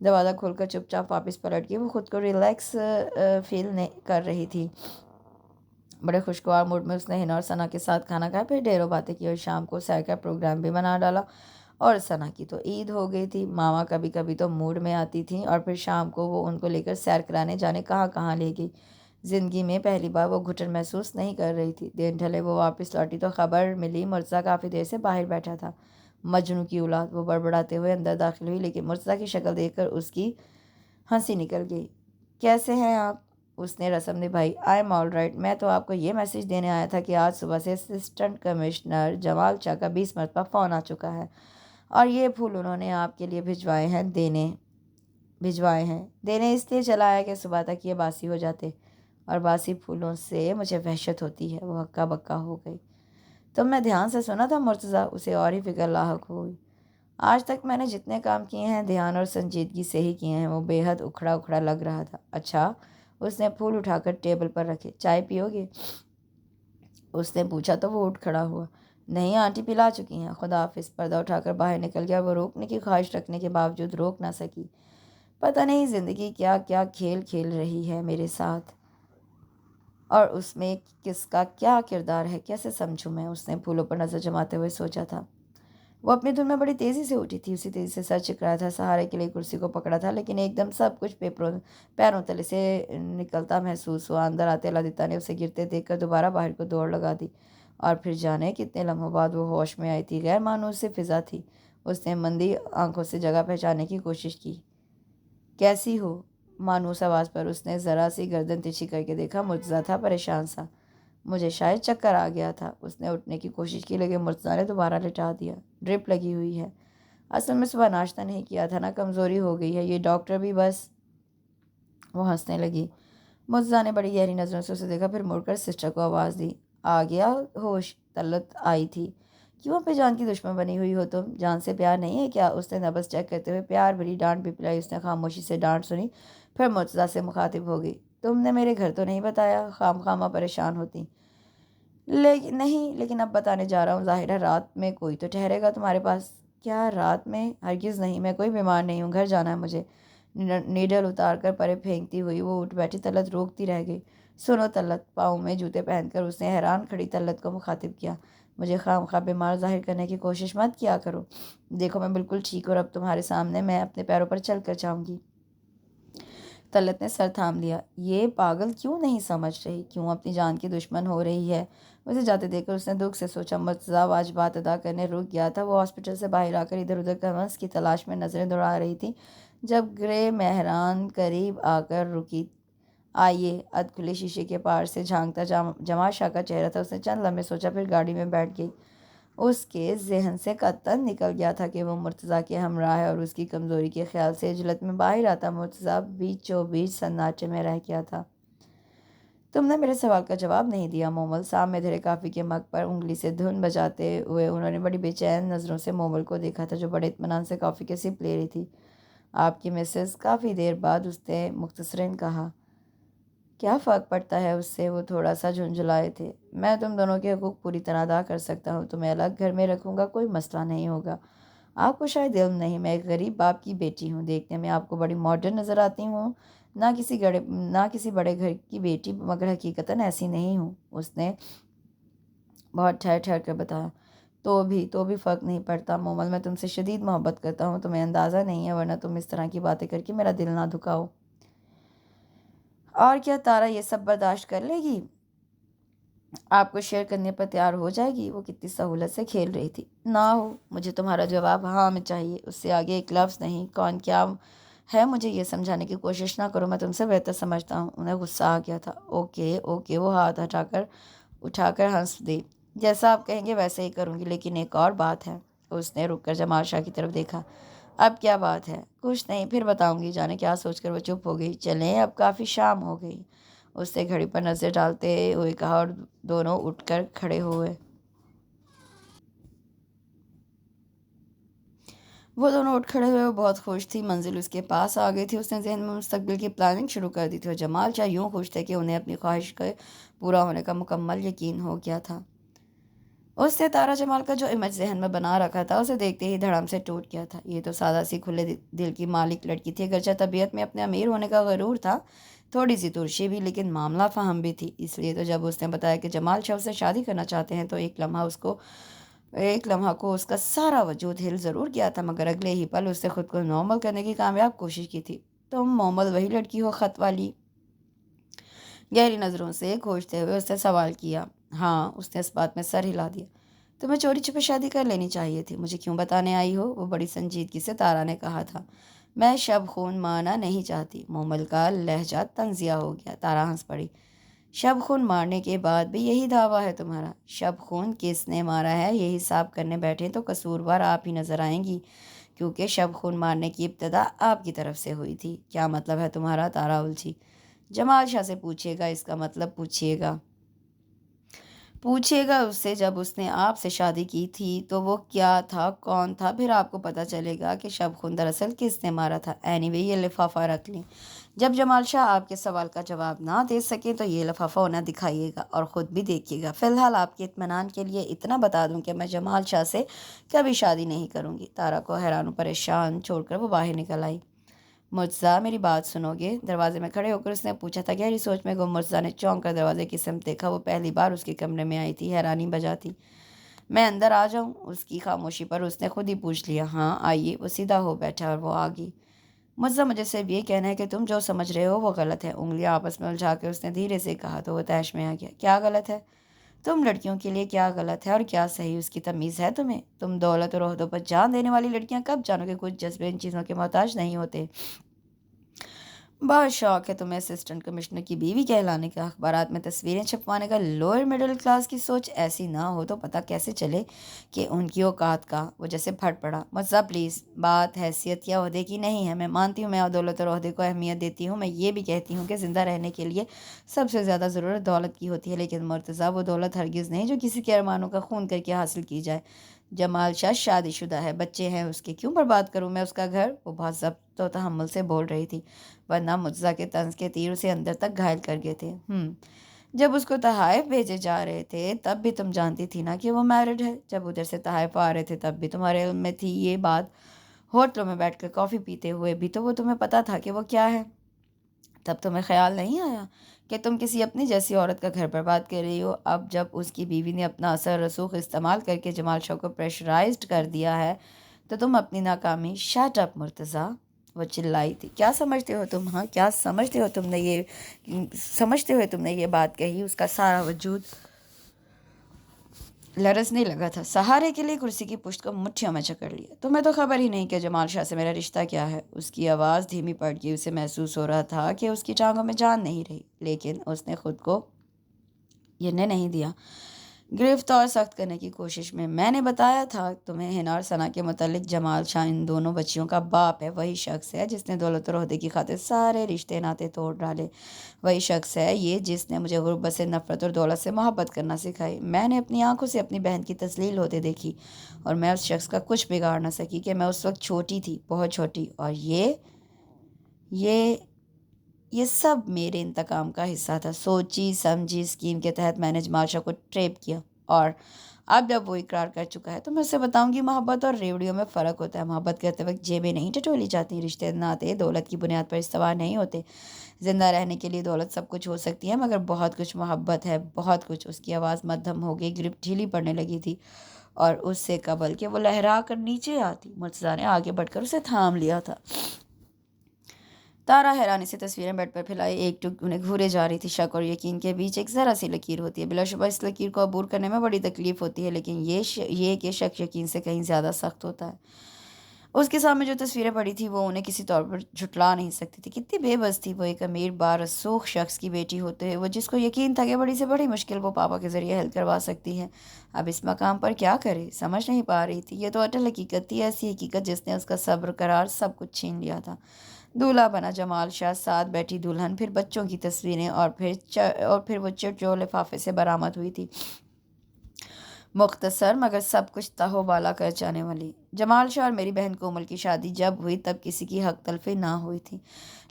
دروازہ کھول کر چپ چاپ واپس پلٹ گئی۔ وہ خود کو ریلیکس فیل کر رہی تھی۔ بڑے خوشگوار موڈ میں اس نے ہنا اور ثنا کے ساتھ کھانا کھایا، پھر ڈھیروں باتیں کی اور شام کو سیر کا پروگرام بھی بنا ڈالا۔ اور ثنا کی تو عید ہو گئی تھی۔ ماما کبھی کبھی تو موڈ میں آتی تھیں اور پھر شام کو وہ ان کو لے کر سیر کرانے جانے کہاں لے گئی۔ زندگی میں پہلی بار وہ گھٹن محسوس نہیں کر رہی تھی۔ دن ڈھلے وہ واپس لوٹی تو خبر ملی مرتضیٰ کافی دیر سے باہر بیٹھا تھا۔ مجنوں کی اولاد، وہ بڑبڑاتے ہوئے اندر داخل ہوئی، لیکن مرتضیٰ کی شکل دیکھ کر اس کی ہنسی نکل گئی۔ کیسے ہیں آپ؟ اس نے رسم نبھائی۔ I am all right. میں تو آپ کو یہ میسج دینے آیا تھا کہ آج صبح سے اسسٹنٹ کمشنر جمال چا کا 20 مرتبہ فون آ چکا ہے، اور یہ پھول انہوں نے آپ کے لیے بھجوائے ہیں دینے اس لیے چلایا کہ صبح تک یہ باسی ہو جاتے، اور باسی پھولوں سے مجھے وحشت ہوتی ہے۔ وہ ہکا بکا ہو گئی۔ تو میں دھیان سے سنا تھا مرتضیٰ، اسے اور ہی فکر لاحق ہوئی۔ آج تک میں نے جتنے کام کیے ہیں دھیان اور سنجیدگی سے ہی کیے ہیں۔ وہ بے حد اکھڑا لگ رہا تھا۔ اچھا، اس نے پھول اٹھا کر ٹیبل پر رکھے۔ چائے پیو گے؟ اس نے پوچھا تو وہ اٹھ کھڑا ہوا۔ نہیں آنٹی پلا چکی ہیں، خدا حافظ۔ پردہ اٹھا کر باہر نکل گیا۔ وہ روکنے کی خواہش رکھنے کے باوجود روک نہ سکی۔ پتہ نہیں زندگی کیا کیا کھیل کھیل رہی ہے میرے ساتھ، اور اس میں کس کا کیا کردار ہے، کیسے سمجھوں میں؟ اس نے پھولوں پر نظر جماتے ہوئے سوچا تھا۔ وہ اپنی دھن میں بڑی تیزی سے اٹھی تھی، اسی تیزی سے سر چکرایا تھا، سہارے کے لیے کرسی کو پکڑا تھا، لیکن ایک دم سب کچھ پیروں تلے سے نکلتا محسوس ہوا۔ اندر آتے للتا نے اسے گرتے دیکھ کر دوبارہ باہر کو دوڑ لگا دی، اور پھر جانے کتنے لمحوں بعد وہ ہوش میں آئی تھی۔ غیر مانوس سے فضا تھی۔ اس نے مندی آنکھوں سے جگہ پہچاننے کی کوشش کی۔ کیسی ہو؟ مانوس آواز پر اس نے ذرا سی گردن تیچھی کر کے دیکھا۔ مرتضیٰ تھا پریشان سا۔ مجھے شاید چکر آ گیا تھا۔ اس نے اٹھنے کی کوشش کی، لیکن مرتضیٰ نے دوبارہ لٹا دیا۔ ڈرپ لگی ہوئی ہے۔ اصل میں صبح ناشتہ نہیں کیا تھا نا، کمزوری ہو گئی ہے، یہ ڈاکٹر بھی بس۔ وہ ہنسنے لگی۔ مرتضیٰ نے بڑی گہری نظروں سے اسے دیکھا، پھر مڑ کر سسٹر کو آواز دی۔ آ گیا ہوش؟ طلعت آئی تھی۔ کیوں اپنی جان کی دشمن بنی ہوئی ہو تم؟ جان سے پیار نہیں ہے کیا؟ اس نے نبض چیک کرتے ہوئے پیار بھری ڈانٹ بھی پلائی۔ اس نے خاموشی سے ڈانٹ سنی، پھر مرتضیٰ سے مخاطب ہو گئی۔ تم نے میرے گھر تو نہیں بتایا، خام خامہ پریشان ہوتی۔ لیکن اب بتانے جا رہا ہوں۔ ظاہر ہے رات میں کوئی تو ٹھہرے گا تمہارے پاس۔ کیا رات میں؟ ہرگز نہیں، میں کوئی بیمار نہیں ہوں، گھر جانا ہے مجھے۔ نیڈل اتار کر پرے پھینکتی ہوئی وہ اٹھ بیٹھی۔ طلعت روکتی رہ گئی۔ سنو طلعت، پاؤں میں جوتے پہن کر اس نے حیران کھڑی طلعت کو مخاطب کیا، مجھے خواہ مخواہ بیمار ظاہر کرنے کی کوشش مت کیا کرو۔ دیکھو میں بالکل ٹھیک ہوں، اور اب تمہارے سامنے میں اپنے پیروں پر چل کر جاؤں گی۔ طلعت نے سر تھام لیا۔ یہ پاگل کیوں نہیں سمجھ رہی؟ کیوں اپنی جان کی دشمن ہو رہی ہے؟ اسے جاتے دیکھ کر اس نے دکھ سے سوچا۔ مرتضیٰ واجبات ادا کرنے رک گیا تھا۔ وہ ہاسپٹل سے باہر آ کر ادھر ادھر کنس کی تلاش میں نظریں دوڑا رہی تھی، جب گرے مہران قریب آ کر رکی۔ آئیے، ادھ کھلے شیشے کے پار سے جھانکتا جمال شاہ کا چہرہ تھا۔ اس نے چند لمحے سوچا، پھر گاڑی میں بیٹھ گئی۔ اس کے ذہن سے قطعاً نکل گیا تھا کہ وہ مرتضیٰ کے ہمراہ ہے، اور اس کی کمزوری کے خیال سے عجلت میں باہر آتا مرتضیٰ بیچو بیچ سناٹے میں رہ گیا تھا۔ تم نے میرے سوال کا جواب نہیں دیا مومل۔ سامنے دھرے کافی کے مگ پر انگلی سے دھن بجاتے ہوئے انہوں نے بڑی بے چین نظروں سے مومل کو دیکھا تھا، جو بڑے اطمینان سے کافی کے سپ لے رہی تھی۔ آپ کی مسز؟ کافی دیر بعد اس نے مختصراً کہا۔ کیا فرق پڑتا ہے اس سے؟ وہ تھوڑا سا جھنجھلائے تھے۔ میں تم دونوں کے حقوق پوری طرح ادا کر سکتا ہوں، تمہیں الگ گھر میں رکھوں گا، کوئی مسئلہ نہیں ہوگا۔ آپ کو شاید علم نہیں، میں ایک غریب باپ کی بیٹی ہوں۔ دیکھنے میں آپ کو بڑی ماڈرن نظر آتی ہوں، نہ کسی بڑے گھر کی بیٹی، مگر حقیقتاً ایسی نہیں ہوں، اس نے بہت ٹھہر ٹھہر کر بتایا۔ تو بھی فرق نہیں پڑتا مومل، میں تم سے شدید محبت کرتا ہوں، تمہیں اندازہ نہیں ہے، ورنہ تم اس طرح کی باتیں کر کے میرا دل نہ دکھاؤ۔ اور کیا تارا یہ سب برداشت کر لے گی؟ آپ کو شیئر کرنے پر تیار ہو جائے گی؟ وہ کتنی سہولت سے کھیل رہی تھی۔ نہ ہو، مجھے تمہارا جواب ہاں میں چاہیے، اس سے آگے ایک لفظ نہیں۔ کون کیا ہے مجھے یہ سمجھانے کی کوشش نہ کرو، میں تم سے بہتر سمجھتا ہوں۔ انہیں غصہ آ گیا تھا۔ اوکے، وہ ہاتھ اٹھا کر ہنس دی۔ جیسا آپ کہیں گے ویسے ہی کروں گی، لیکن ایک اور بات ہے۔ اس نے رک کر جمال شاہ کی طرف دیکھا۔ اب کیا بات ہے؟ کچھ نہیں، پھر بتاؤں گی۔ جانے کیا سوچ کر وہ چپ ہو گئی۔ چلیں، اب کافی شام ہو گئی، اس نے گھڑی پر نظر ڈالتے ہوئے کہا، اور دونوں اٹھ کر کھڑے ہوئے۔ وہ بہت خوش تھی۔ منزل اس کے پاس آ گئی تھی۔ اس نے ذہن میں مستقبل کی پلاننگ شروع کر دی تھی، اور جمال شاہ یوں خوش تھے کہ انہیں اپنی خواہش کے پورا ہونے کا مکمل یقین ہو گیا تھا۔ اس نے تارا جمال کا جو امیج ذہن میں بنا رکھا تھا، اسے دیکھتے ہی دھڑام سے ٹوٹ گیا تھا۔ یہ تو سادہ سی کھلے دل کی مالک لڑکی تھی، اگرچہ طبیعت میں اپنے امیر ہونے کا غرور تھا، تھوڑی سی ترشی بھی، لیکن معاملہ فہم بھی تھی۔ اس لیے تو جب اس نے بتایا کہ جمال شاہ سے شادی کرنا چاہتے ہیں، تو ایک لمحہ کو اس کا سارا وجود ہل ضرور گیا تھا، مگر اگلے ہی پل اس نے خود کو نارمل کرنے کی کامیاب کوشش کی تھی۔ تم مومل وہی لڑکی ہو خط والی؟ گہری نظروں سے کھوجتے ہوئے اس نے سوال کیا۔ ہاں، اس نے اس بات میں سر ہلا دیا۔ تمہیں چوری چھپے شادی کر لینی چاہیے تھی، مجھے کیوں بتانے آئی ہو؟ وہ بڑی سنجیدگی سے تارا نے کہا تھا۔ میں شب خون مارنا نہیں چاہتی۔ مومل کا لہجہ طنزیہ ہو گیا۔ تارا ہنس پڑی۔ شب خون مارنے کے بعد بھی یہی دعویٰ ہے تمہارا؟ شب خون کس نے مارا ہے یہ حساب کرنے بیٹھے تو قصوروار آپ ہی نظر آئیں گی، کیونکہ شب خون مارنے کی ابتدا آپ کی طرف سے ہوئی تھی۔ کیا مطلب ہے تمہارا؟ تارا الجھی۔ جمال شاہ سے پوچھیے گا اس کا مطلب، پوچھیے گا اس سے، جب اس نے آپ سے شادی کی تھی تو وہ کیا تھا، کون تھا، پھر آپ کو پتہ چلے گا کہ شب خون دراصل کس نے مارا تھا۔ اینی وے، یہ لفافہ رکھ لیں۔ جب جمال شاہ آپ کے سوال کا جواب نہ دے سکے تو یہ لفافہ انہیں دکھائیے گا اور خود بھی دیکھیے گا۔ فی الحال آپ کے اطمینان کے لیے اتنا بتا دوں کہ میں جمال شاہ سے کبھی شادی نہیں کروں گی۔ تارا کو حیران و پریشان چھوڑ کر وہ باہر نکل آئی۔ مرتضیٰ میری بات سنو گے؟ دروازے میں کھڑے ہو کر اس نے پوچھا تھا۔ گہری سوچ میں گم مرتضیٰ نے چونک کر دروازے کی سمت دیکھا۔ وہ پہلی بار اس کے کمرے میں آئی تھی۔ حیرانی بجاتی میں اندر آ جاؤں؟ اس کی خاموشی پر اس نے خود ہی پوچھ لیا۔ ہاں آئیے۔ وہ سیدھا ہو بیٹھا اور وہ آگئی۔ مرتضیٰ مجھے صرف یہ کہنا ہے کہ تم جو سمجھ رہے ہو وہ غلط ہے۔ انگلیاں آپس میں الجھا کے اس نے دھیرے سے کہا تو وہ طیش میں آ گیا۔ کیا غلط ہے؟ تم لڑکیوں کے لیے کیا غلط ہے اور کیا صحیح، اس کی تمیز ہے تمہیں؟ تم دولت اور عہدوں پر جان دینے والی لڑکیاں کب جانو کہ کچھ جذبے ان چیزوں کے محتاج نہیں ہوتے۔ بہت شوق ہے تمہیں اسسٹنٹ کمشنر کی بیوی کہلانے کا، اخبارات میں تصویریں چھپوانے کا۔ لوئر مڈل کلاس کی سوچ ایسی نہ ہو تو پتہ کیسے چلے کہ ان کی اوقات کا۔ وہ جیسے پھٹ پڑا۔ مرتضیٰ پلیز، بات حیثیت یا عہدے کی نہیں ہے۔ میں مانتی ہوں میں دولت اور عہدے کو اہمیت دیتی ہوں، میں یہ بھی کہتی ہوں کہ زندہ رہنے کے لیے سب سے زیادہ ضرورت دولت کی ہوتی ہے، لیکن مرتضیٰ وہ دولت ہرگز نہیں جو کسی کے ارمانوں کا خون کر کے حاصل کی جائے۔ جمال شاہ شادی شدہ ہے، بچے ہیں اس کے، کیوں برباد کروں میں اس کا گھر؟ وہ بہت ضبط و تحمل سے بول رہی تھی، ورنہ مرتضیٰ کے طنز کے تیر اسے اندر تک گھائل کر گئے تھے۔ جب اس کو تحائف بھیجے جا رہے تھے تب بھی تم جانتی تھی نا کہ وہ میرڈ ہے؟ جب ادھر سے تحائف آ رہے تھے تب بھی تمہارے علم میں تھی یہ بات؟ ہوٹلوں میں بیٹھ کر کافی پیتے ہوئے بھی تو وہ تمہیں پتہ تھا کہ وہ کیا ہے؟ تب تمہیں خیال نہیں آیا کہ تم کسی اپنی جیسی عورت کا گھر برباد کر رہی ہو؟ اب جب اس کی بیوی نے اپنا اثر رسوخ استعمال کر کے جمال شاہ کو پریشرائزڈ کر دیا ہے تو تم اپنی ناکامی شٹ اپ مرتضیٰ! وہ چلائی تھی۔ کیا سمجھتے ہو تم؟ ہاں کیا سمجھتے ہو تم نے یہ بات کہی؟ اس کا سارا وجود لرزنے لگا تھا۔ سہارے کے لیے کرسی کی پشت کو مٹھیوں میں جکڑ لیا۔ تمہیں تو خبر ہی نہیں کہ جمال شاہ سے میرا رشتہ کیا ہے۔ اس کی آواز دھیمی پڑ گئی۔ اسے محسوس ہو رہا تھا کہ اس کی ٹانگوں میں جان نہیں رہی، لیکن اس نے خود کو گرنے نہیں دیا۔ گرفت اور سخت کرنے کی کوشش میں نے بتایا تھا تمہیں حنا اور ثنا کے متعلق، جمال شاہ ان دونوں بچیوں کا باپ ہے، وہی شخص ہے جس نے دولت اور عہدے کی خاطر سارے رشتے ناطے توڑ ڈالے، وہی شخص ہے یہ جس نے مجھے غربت سے نفرت اور دولت سے محبت کرنا سکھائی۔ میں نے اپنی آنکھوں سے اپنی بہن کی تذلیل ہوتے دیکھی اور میں اس شخص کا کچھ بگاڑ نہ سکی کہ میں اس وقت چھوٹی تھی، بہت چھوٹی، اور یہ سب میرے انتقام کا حصہ تھا۔ سوچی سمجھی اسکیم کے تحت میں نے جمال شاہ کو ٹریپ کیا، اور اب جب وہ اقرار کر چکا ہے تو میں اسے بتاؤں گی محبت اور ریوڑیوں میں فرق ہوتا ہے۔ محبت کرتے وقت جیبیں نہیں ٹٹولی جاتی، رشتے ناطے دولت کی بنیاد پر استوار نہیں ہوتے۔ زندہ رہنے کے لیے دولت سب کچھ ہو سکتی ہے مگر بہت کچھ محبت ہے، بہت کچھ۔ اس کی آواز مدھم ہو گئی، گرپ ڈھیلی پڑنے لگی تھی، اور اس سے قبل کہ وہ لہرا کر نیچے آتی مرتضیٰ نے آگے بڑھ کر اسے تھام لیا تھا۔ تارا حیرانی سے تصویریں بیڈ پر پھیلائی ایک ٹک انہیں گھورے جا رہی تھی۔ شک اور یقین کے بیچ ایک ذرا سی لکیر ہوتی ہے، بلا شبہ اس لکیر کو عبور کرنے میں بڑی تکلیف ہوتی ہے، لیکن یہ کہ شک یقین سے کہیں زیادہ سخت ہوتا ہے۔ اس کے سامنے جو تصویریں پڑی تھی وہ انہیں کسی طور پر جھٹلا نہیں سکتی تھی۔ کتنی بے بس تھی وہ، ایک امیر بارسوخ شخص کی بیٹی ہوتے ہوئے وہ جس کو یقین تھا کہ بڑی سے بڑی مشکل وہ پاپا کے ذریعے حل کروا سکتی ہے، اب اس مقام پر کیا کرے سمجھ نہیں پا رہی تھی۔ یہ تو اٹل حقیقت تھی، ایسی حقیقت جس نے اس کا صبر قرار سب کچھ چھین لیا تھا۔ دولہا بنا جمال شاہ، ساتھ بیٹھی دلہن، پھر بچوں کی تصویریں، اور پھر وہ چٹ جو لفافے سے برآمد ہوئی تھی، مختصر مگر سب کچھ تہو بالا کر جانے والی۔ جمال شاہ اور میری بہن کومل کی شادی جب ہوئی تب کسی کی حق تلفی نہ ہوئی تھی،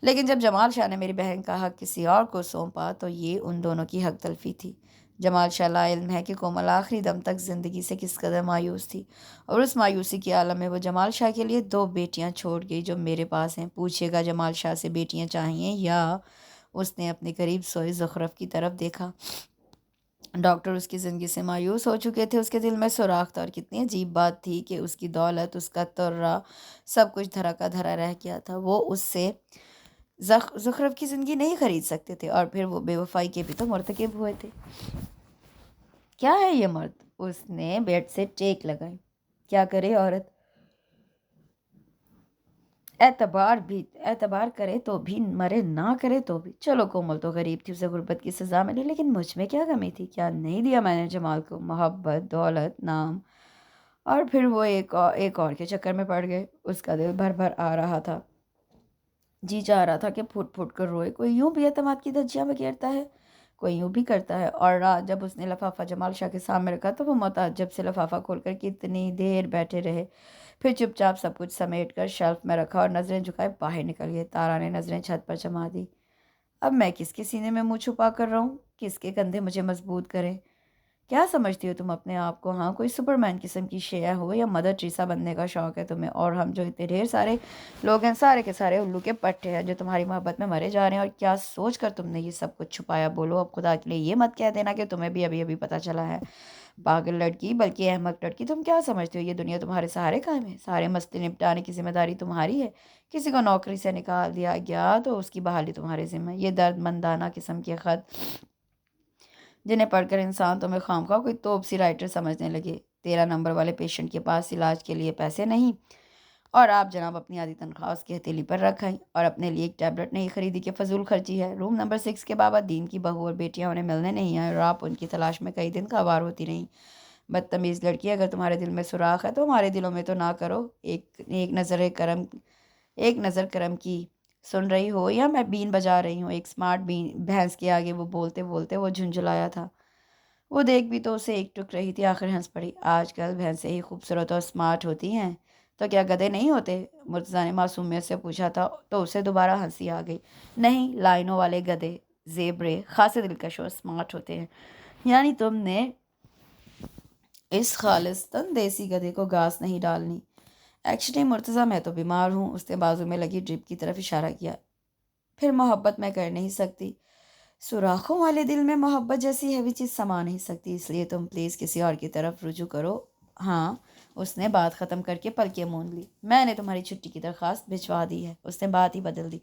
لیکن جب جمال شاہ نے میری بہن کا حق کسی اور کو سونپا تو یہ ان دونوں کی حق تلفی تھی۔ جمال شاہ لا علم ہے کہ کومل آخری دم تک زندگی سے کس قدر مایوس تھی، اور اس مایوسی کے عالم میں وہ جمال شاہ کے لیے 2 بیٹیاں چھوڑ گئی جو میرے پاس ہیں۔ پوچھے گا جمال شاہ سے بیٹیاں چاہیے، یا اس نے اپنے قریب سوئے زخرف کی طرف دیکھا۔ ڈاکٹر اس کی زندگی سے مایوس ہو چکے تھے، اس کے دل میں سوراخ تھا، اور کتنی عجیب بات تھی کہ اس کی دولت، اس کا ترہ، سب کچھ دھرا کا دھرا رہ گیا تھا۔ وہ اس سے زخرف کی زندگی نہیں خرید سکتے تھے، اور پھر وہ بے وفائی کے بھی تو مرتکب ہوئے تھے۔ کیا ہے یہ مرد؟ اس نے بیڈ سے ٹیک لگائی۔ کیا کرے عورت؟ اعتبار کرے تو بھی، مرے نہ کرے تو بھی۔ چلو کومل تو غریب تھی، اسے غربت کی سزا ملی، لیکن مجھ میں کیا کمی تھی؟ کیا نہیں دیا میں نے جمال کو؟ محبت، دولت، نام، اور پھر وہ ایک اور کے چکر میں پڑ گئے۔ اس کا دل بھر بھر آ رہا تھا، جی چاہ رہا تھا کہ پھوٹ پھوٹ کر روئے۔ کوئی یوں بھی اعتماد کی دھجیاں بکھیرتا ہے، کوئی یوں بھی کرتا ہے۔ اور رات جب اس نے لفافہ جمال شاہ کے سامنے رکھا تو وہ متعجب سے لفافہ کھول کر کتنی دیر بیٹھے رہے، پھر چپ چاپ سب کچھ سمیٹ کر شیلف میں رکھا اور نظریں جھکائے باہر نکل گئے۔ تارا نے نظریں چھت پر جما دی۔ اب میں کس کے سینے میں منہ چھپا کر رہوں؟ کس کے کندھے مجھے مضبوط کریں؟ کیا سمجھتی ہو تم اپنے آپ کو؟ ہاں، کوئی سپر مین قسم کی شے ہو یا مدر ٹریسا بننے کا شوق ہے تمہیں؟ اور ہم جو اتنے ڈھیر سارے لوگ ہیں، سارے کے سارے الو کے پٹھے ہیں جو تمہاری محبت میں مرے جا رہے ہیں، اور کیا سوچ کر تم نے یہ سب کچھ چھپایا؟ بولو اب، خدا کے لیے یہ مت کہہ دینا کہ تمہیں بھی ابھی ابھی پتہ چلا ہے۔ پاگل لڑکی، بلکہ احمق لڑکی، تم کیا سمجھتی ہو یہ دنیا تمہارے سہارے قائم ہے؟ سارے مسئلے نپٹانے کی ذمہ داری تمہاری ہے۔ کسی کو نوکری سے نکال دیا گیا تو اس کی بحالی تمہارے ذمہ ہے۔ یہ درد مندانہ قسم کے خط جنہیں پڑھ کر انسان تمہیں خواہ کوئی توپ سی رائٹر سمجھنے لگے۔ 13 نمبر والے پیشنٹ کے پاس علاج کے لیے پیسے نہیں، اور آپ جناب اپنی آدھی تنخواہ اس کی ہتھیلی پر رکھ آئیں اور اپنے لیے ایک ٹیبلٹ نہیں خریدی کہ فضول خرچی ہے۔ روم نمبر 6 کے بابا دین کی بہو اور بیٹیاں انہیں ملنے نہیں آئیں اور آپ ان کی تلاش میں کئی دن خوار ہوتی رہیں۔ بدتمیز لڑکی، اگر تمہارے دل میں سوراخ ہے تو ہمارے دلوں میں تو نہ کرو۔ ایک نظر کرم کی سن رہی ہو یا میں بین بجا رہی ہوں؟ ایک سمارٹ بھینس کے آگے وہ بولتے بولتے وہ جھنجھلایا تھا۔ وہ دیکھ بھی تو اسے ایک ٹک رہی تھی، آخر ہنس پڑی۔ آج کل بھینسیں ہی خوبصورت اور سمارٹ ہوتی ہیں تو کیا گدھے نہیں ہوتے؟ مرتضیٰ نے معصومیت سے پوچھا تھا تو اسے دوبارہ ہنسی آ گئی۔ نہیں، لائنوں والے گدھے، زیبرے، خاصے دلکش اور سمارٹ ہوتے ہیں۔ یعنی تم نے اس خالصتاً دیسی گدھے کو گھاس نہیں ڈالنی؟ ایکچولی مرتضیٰ، میں تو بیمار ہوں۔ اس نے بازو میں لگی ڈرپ کی طرف اشارہ کیا۔ پھر محبت میں کر نہیں سکتی؟ سوراخوں والے دل میں محبت جیسی ہیوی چیز سما نہیں سکتی، اس لیے تم پلیز کسی اور کی طرف رجوع کرو۔ ہاں، اس نے بات ختم کر کے پلکیں موند لی۔ میں نے تمہاری چھٹی کی درخواست بھجوا دی ہے۔ اس نے بات ہی بدل دی۔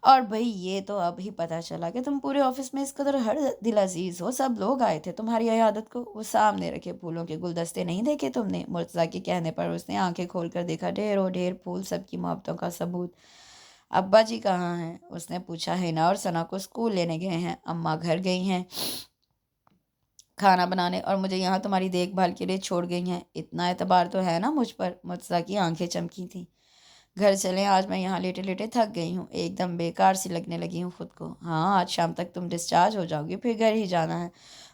اور بھئی، یہ تو اب ہی پتہ چلا کہ تم پورے آفس میں اس قدر ہر دل عزیز ہو۔ سب لوگ آئے تھے تمہاری عیادت کو۔ وہ سامنے رکھے پھولوں کے گلدستے نہیں دیکھے تم نے؟ مرتضیٰ کے کہنے پر اس نے آنکھیں کھول کر دیکھا۔ ڈھیروں ڈھیر پھول، سب کی محبتوں کا ثبوت۔ ابا جی کہاں ہیں؟ اس نے پوچھا۔ ہینا اور ثنا کو اسکول لینے گئے ہیں، اماں گھر گئی ہیں کھانا بنانے، اور مجھے یہاں تمہاری دیکھ بھال کے لیے چھوڑ گئی ہیں۔ اتنا اعتبار تو ہے نا مجھ پر؟ مرتضیٰ کی آنکھیں چمکی تھیں۔ گھر چلیں، آج میں یہاں لیٹے لیٹے تھک گئی ہوں، ایک دم بیکار سی لگنے لگی ہوں خود کو۔ ہاں، آج شام تک تم ڈسچارج ہو جاؤ گی، پھر گھر ہی جانا ہے۔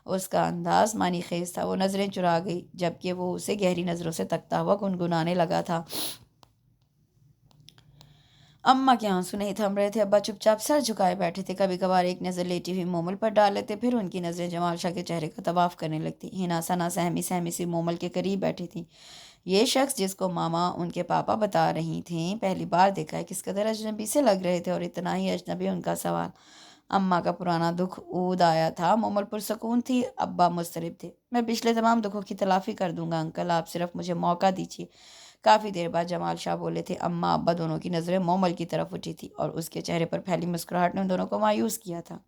اس کا انداز معنی خیز تھا۔ وہ نظریں چرا گئی جبکہ وہ اسے گہری نظروں سے تکتا ہوا گنگنانے لگا تھا۔ اماں کے آنسو نہیں تھم رہے تھے۔ ابا چپ چاپ سر جھکائے بیٹھے تھے، کبھی کبھار ایک نظر لیٹی ہوئی مومل پر ڈال لیتے، پھر ان کی نظریں جمال شاہ کے چہرے کا طواف کرنے لگتی۔ ہینا ثنا سہمی سہمی سی مومل کے قریب بیٹھی تھیں۔ یہ شخص جس کو ماما ان کے پاپا بتا رہی تھیں، پہلی بار دیکھا ہے، کس قدر اجنبی سے لگ رہے تھے، اور اتنا ہی اجنبی ان کا سوال۔ اماں کا پرانا دکھ اود آیا تھا۔ مومل پرسکون تھی، ابا مضطرب تھے۔ میں پچھلے تمام دکھوں کی تلافی کر دوں گا انکل، آپ صرف مجھے موقع دیجیے۔ کافی دیر بعد جمال شاہ بولے تھے۔ اماں ابا دونوں کی نظریں مومل کی طرف اٹھی تھی اور اس کے چہرے پر پھیلی مسکراہٹ نے ان دونوں کو مایوس کیا تھا۔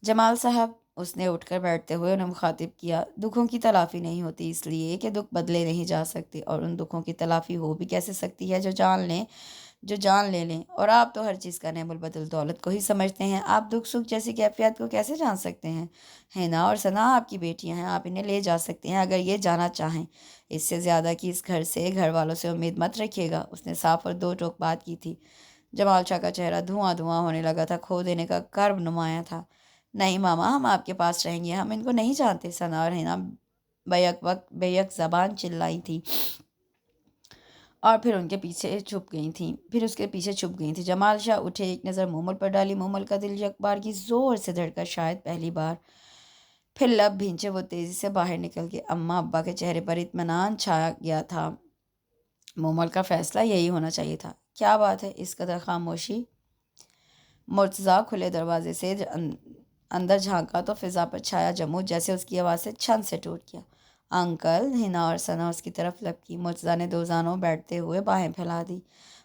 جمال صاحب، اس نے اٹھ کر بیٹھتے ہوئے انہیں مخاطب کیا، دکھوں کی تلافی نہیں ہوتی اس لیے کہ دکھ بدلے نہیں جا سکتے، اور ان دکھوں کی تلافی ہو بھی کیسے سکتی ہے جو جان لے لیں، اور آپ تو ہر چیز کا نعم البدل دولت کو ہی سمجھتے ہیں۔ آپ دکھ سکھ جیسی کیفیات کو کیسے جان سکتے ہیں؟ ہینا اور ثنا آپ کی بیٹیاں ہیں، آپ انہیں لے جا سکتے ہیں اگر یہ جانا چاہیں۔ اس سے زیادہ کہ اس گھر سے، گھر والوں سے امید مت رکھیے گا۔ اس نے صاف اور دو ٹوک بات کی تھی۔ جمال شاہ کا چہرہ دھواں دھواں ہونے لگا تھا، کھو دینے کا کرب نمایاں تھا۔ نہیں ماما، ہم آپ کے پاس رہیں گے، ہم ان کو نہیں جانتے۔ ثنا اور ہینا بیک زبان چلائی تھیں اور پھر اس کے پیچھے چھپ گئی تھیں۔ جمال شاہ اٹھے، ایک نظر مومل پر ڈالی۔ مومل کا دل یک بار کی زور سے دھڑکا، شاید پہلی بار۔ پھر لب بھینچے وہ تیزی سے باہر نکل گئے۔ اماں ابا کے چہرے پر اطمینان چھا گیا تھا۔ مومل کا فیصلہ یہی ہونا چاہیے تھا۔ کیا بات ہے، اس قدر خاموشی؟ مرتضیٰ کھلے دروازے سے اندر جھانکا تو فضا پر چھایا جمود جیسے اس کی آواز سے چھن سے ٹوٹ گیا۔ انکل! ہینا اور ثنا اس کی طرف لپکی۔ مرتضیٰ نے دو زانوں بیٹھتے ہوئے باہیں پھیلا دی۔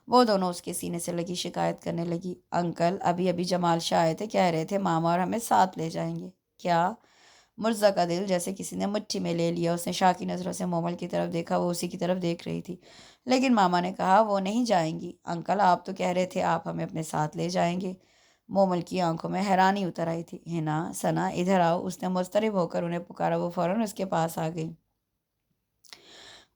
وہ دونوں اس کے سینے سے لگی شکایت کرنے لگی۔ انکل، ابھی جمال شاہ آئے تھے، کہہ رہے تھے ماما اور ہمیں ساتھ لے جائیں گے۔ کیا؟ مرتضیٰ کا دل جیسے کسی نے مٹھی میں لے لیا۔ اس نے شاہ کی نظروں سے مومل کی طرف دیکھا، وہ اسی کی طرف دیکھ رہی تھی۔ لیکن ماما نے کہا وہ نہیں جائیں گی۔ انکل، آپ تو کہہ رہے تھے آپ ہمیں اپنے ساتھ لے جائیں گے۔ مومل کی آنکھوں میں حیرانی اتر آئی تھی۔ ہینا، ثنا، ادھر آؤ، اس نے مضطرب ہو کر انہیں پکارا۔ وہ فوراً اس کے پاس آ گئی۔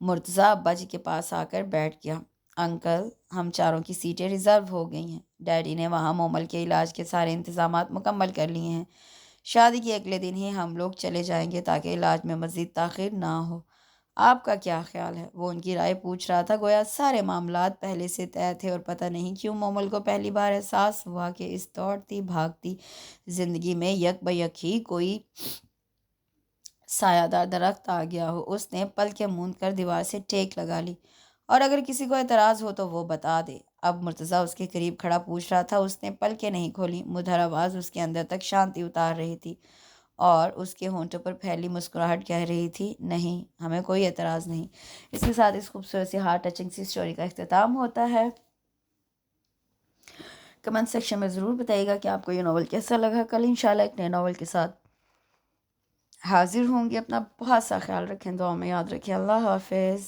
مرتضیٰ ابا جی کے پاس آ کر بیٹھ گیا۔ انکل، ہم چاروں کی سیٹیں ریزرو ہو گئی ہیں۔ ڈیڈی نے وہاں مومل کے علاج کے سارے انتظامات مکمل کر لیے ہیں۔ شادی کے اگلے دن ہی ہم لوگ چلے جائیں گے تاکہ علاج میں مزید تاخیر نہ ہو۔ آپ کا کیا خیال ہے؟ وہ ان کی رائے پوچھ رہا تھا، گویا سارے معاملات پہلے سے طے تھے، اور پتہ نہیں کیوں مومل کو پہلی بار احساس ہوا کہ اس دوڑتی بھاگتی زندگی میں یک بہ یک ہی کوئی سایہ دار درخت آ گیا ہو۔ اس نے پل کے موند کر دیوار سے ٹیک لگا لی، اور اگر کسی کو اعتراض ہو تو وہ بتا دے۔ اب مرتضیٰ اس کے قریب کھڑا پوچھ رہا تھا۔ اس نے پلکیں نہیں کھولی، مدھر آواز اس کے اندر تک شانتی اتار رہی تھی، اور اس کے ہونٹوں پر پھیلی مسکراہٹ کہہ رہی تھی، نہیں، ہمیں کوئی اعتراض نہیں۔ اس کے ساتھ اس خوبصورت سی ہارٹ ٹچنگ سی اسٹوری کا اختتام ہوتا ہے۔ کمنٹ سیکشن میں ضرور بتائیے گا کہ آپ کو یہ ناول کیسا لگا۔ کل انشاءاللہ ایک نئے ناول کے ساتھ حاضر ہوں گی۔ اپنا بہت سا خیال رکھیں، دعا میں یاد رکھیں۔ اللہ حافظ۔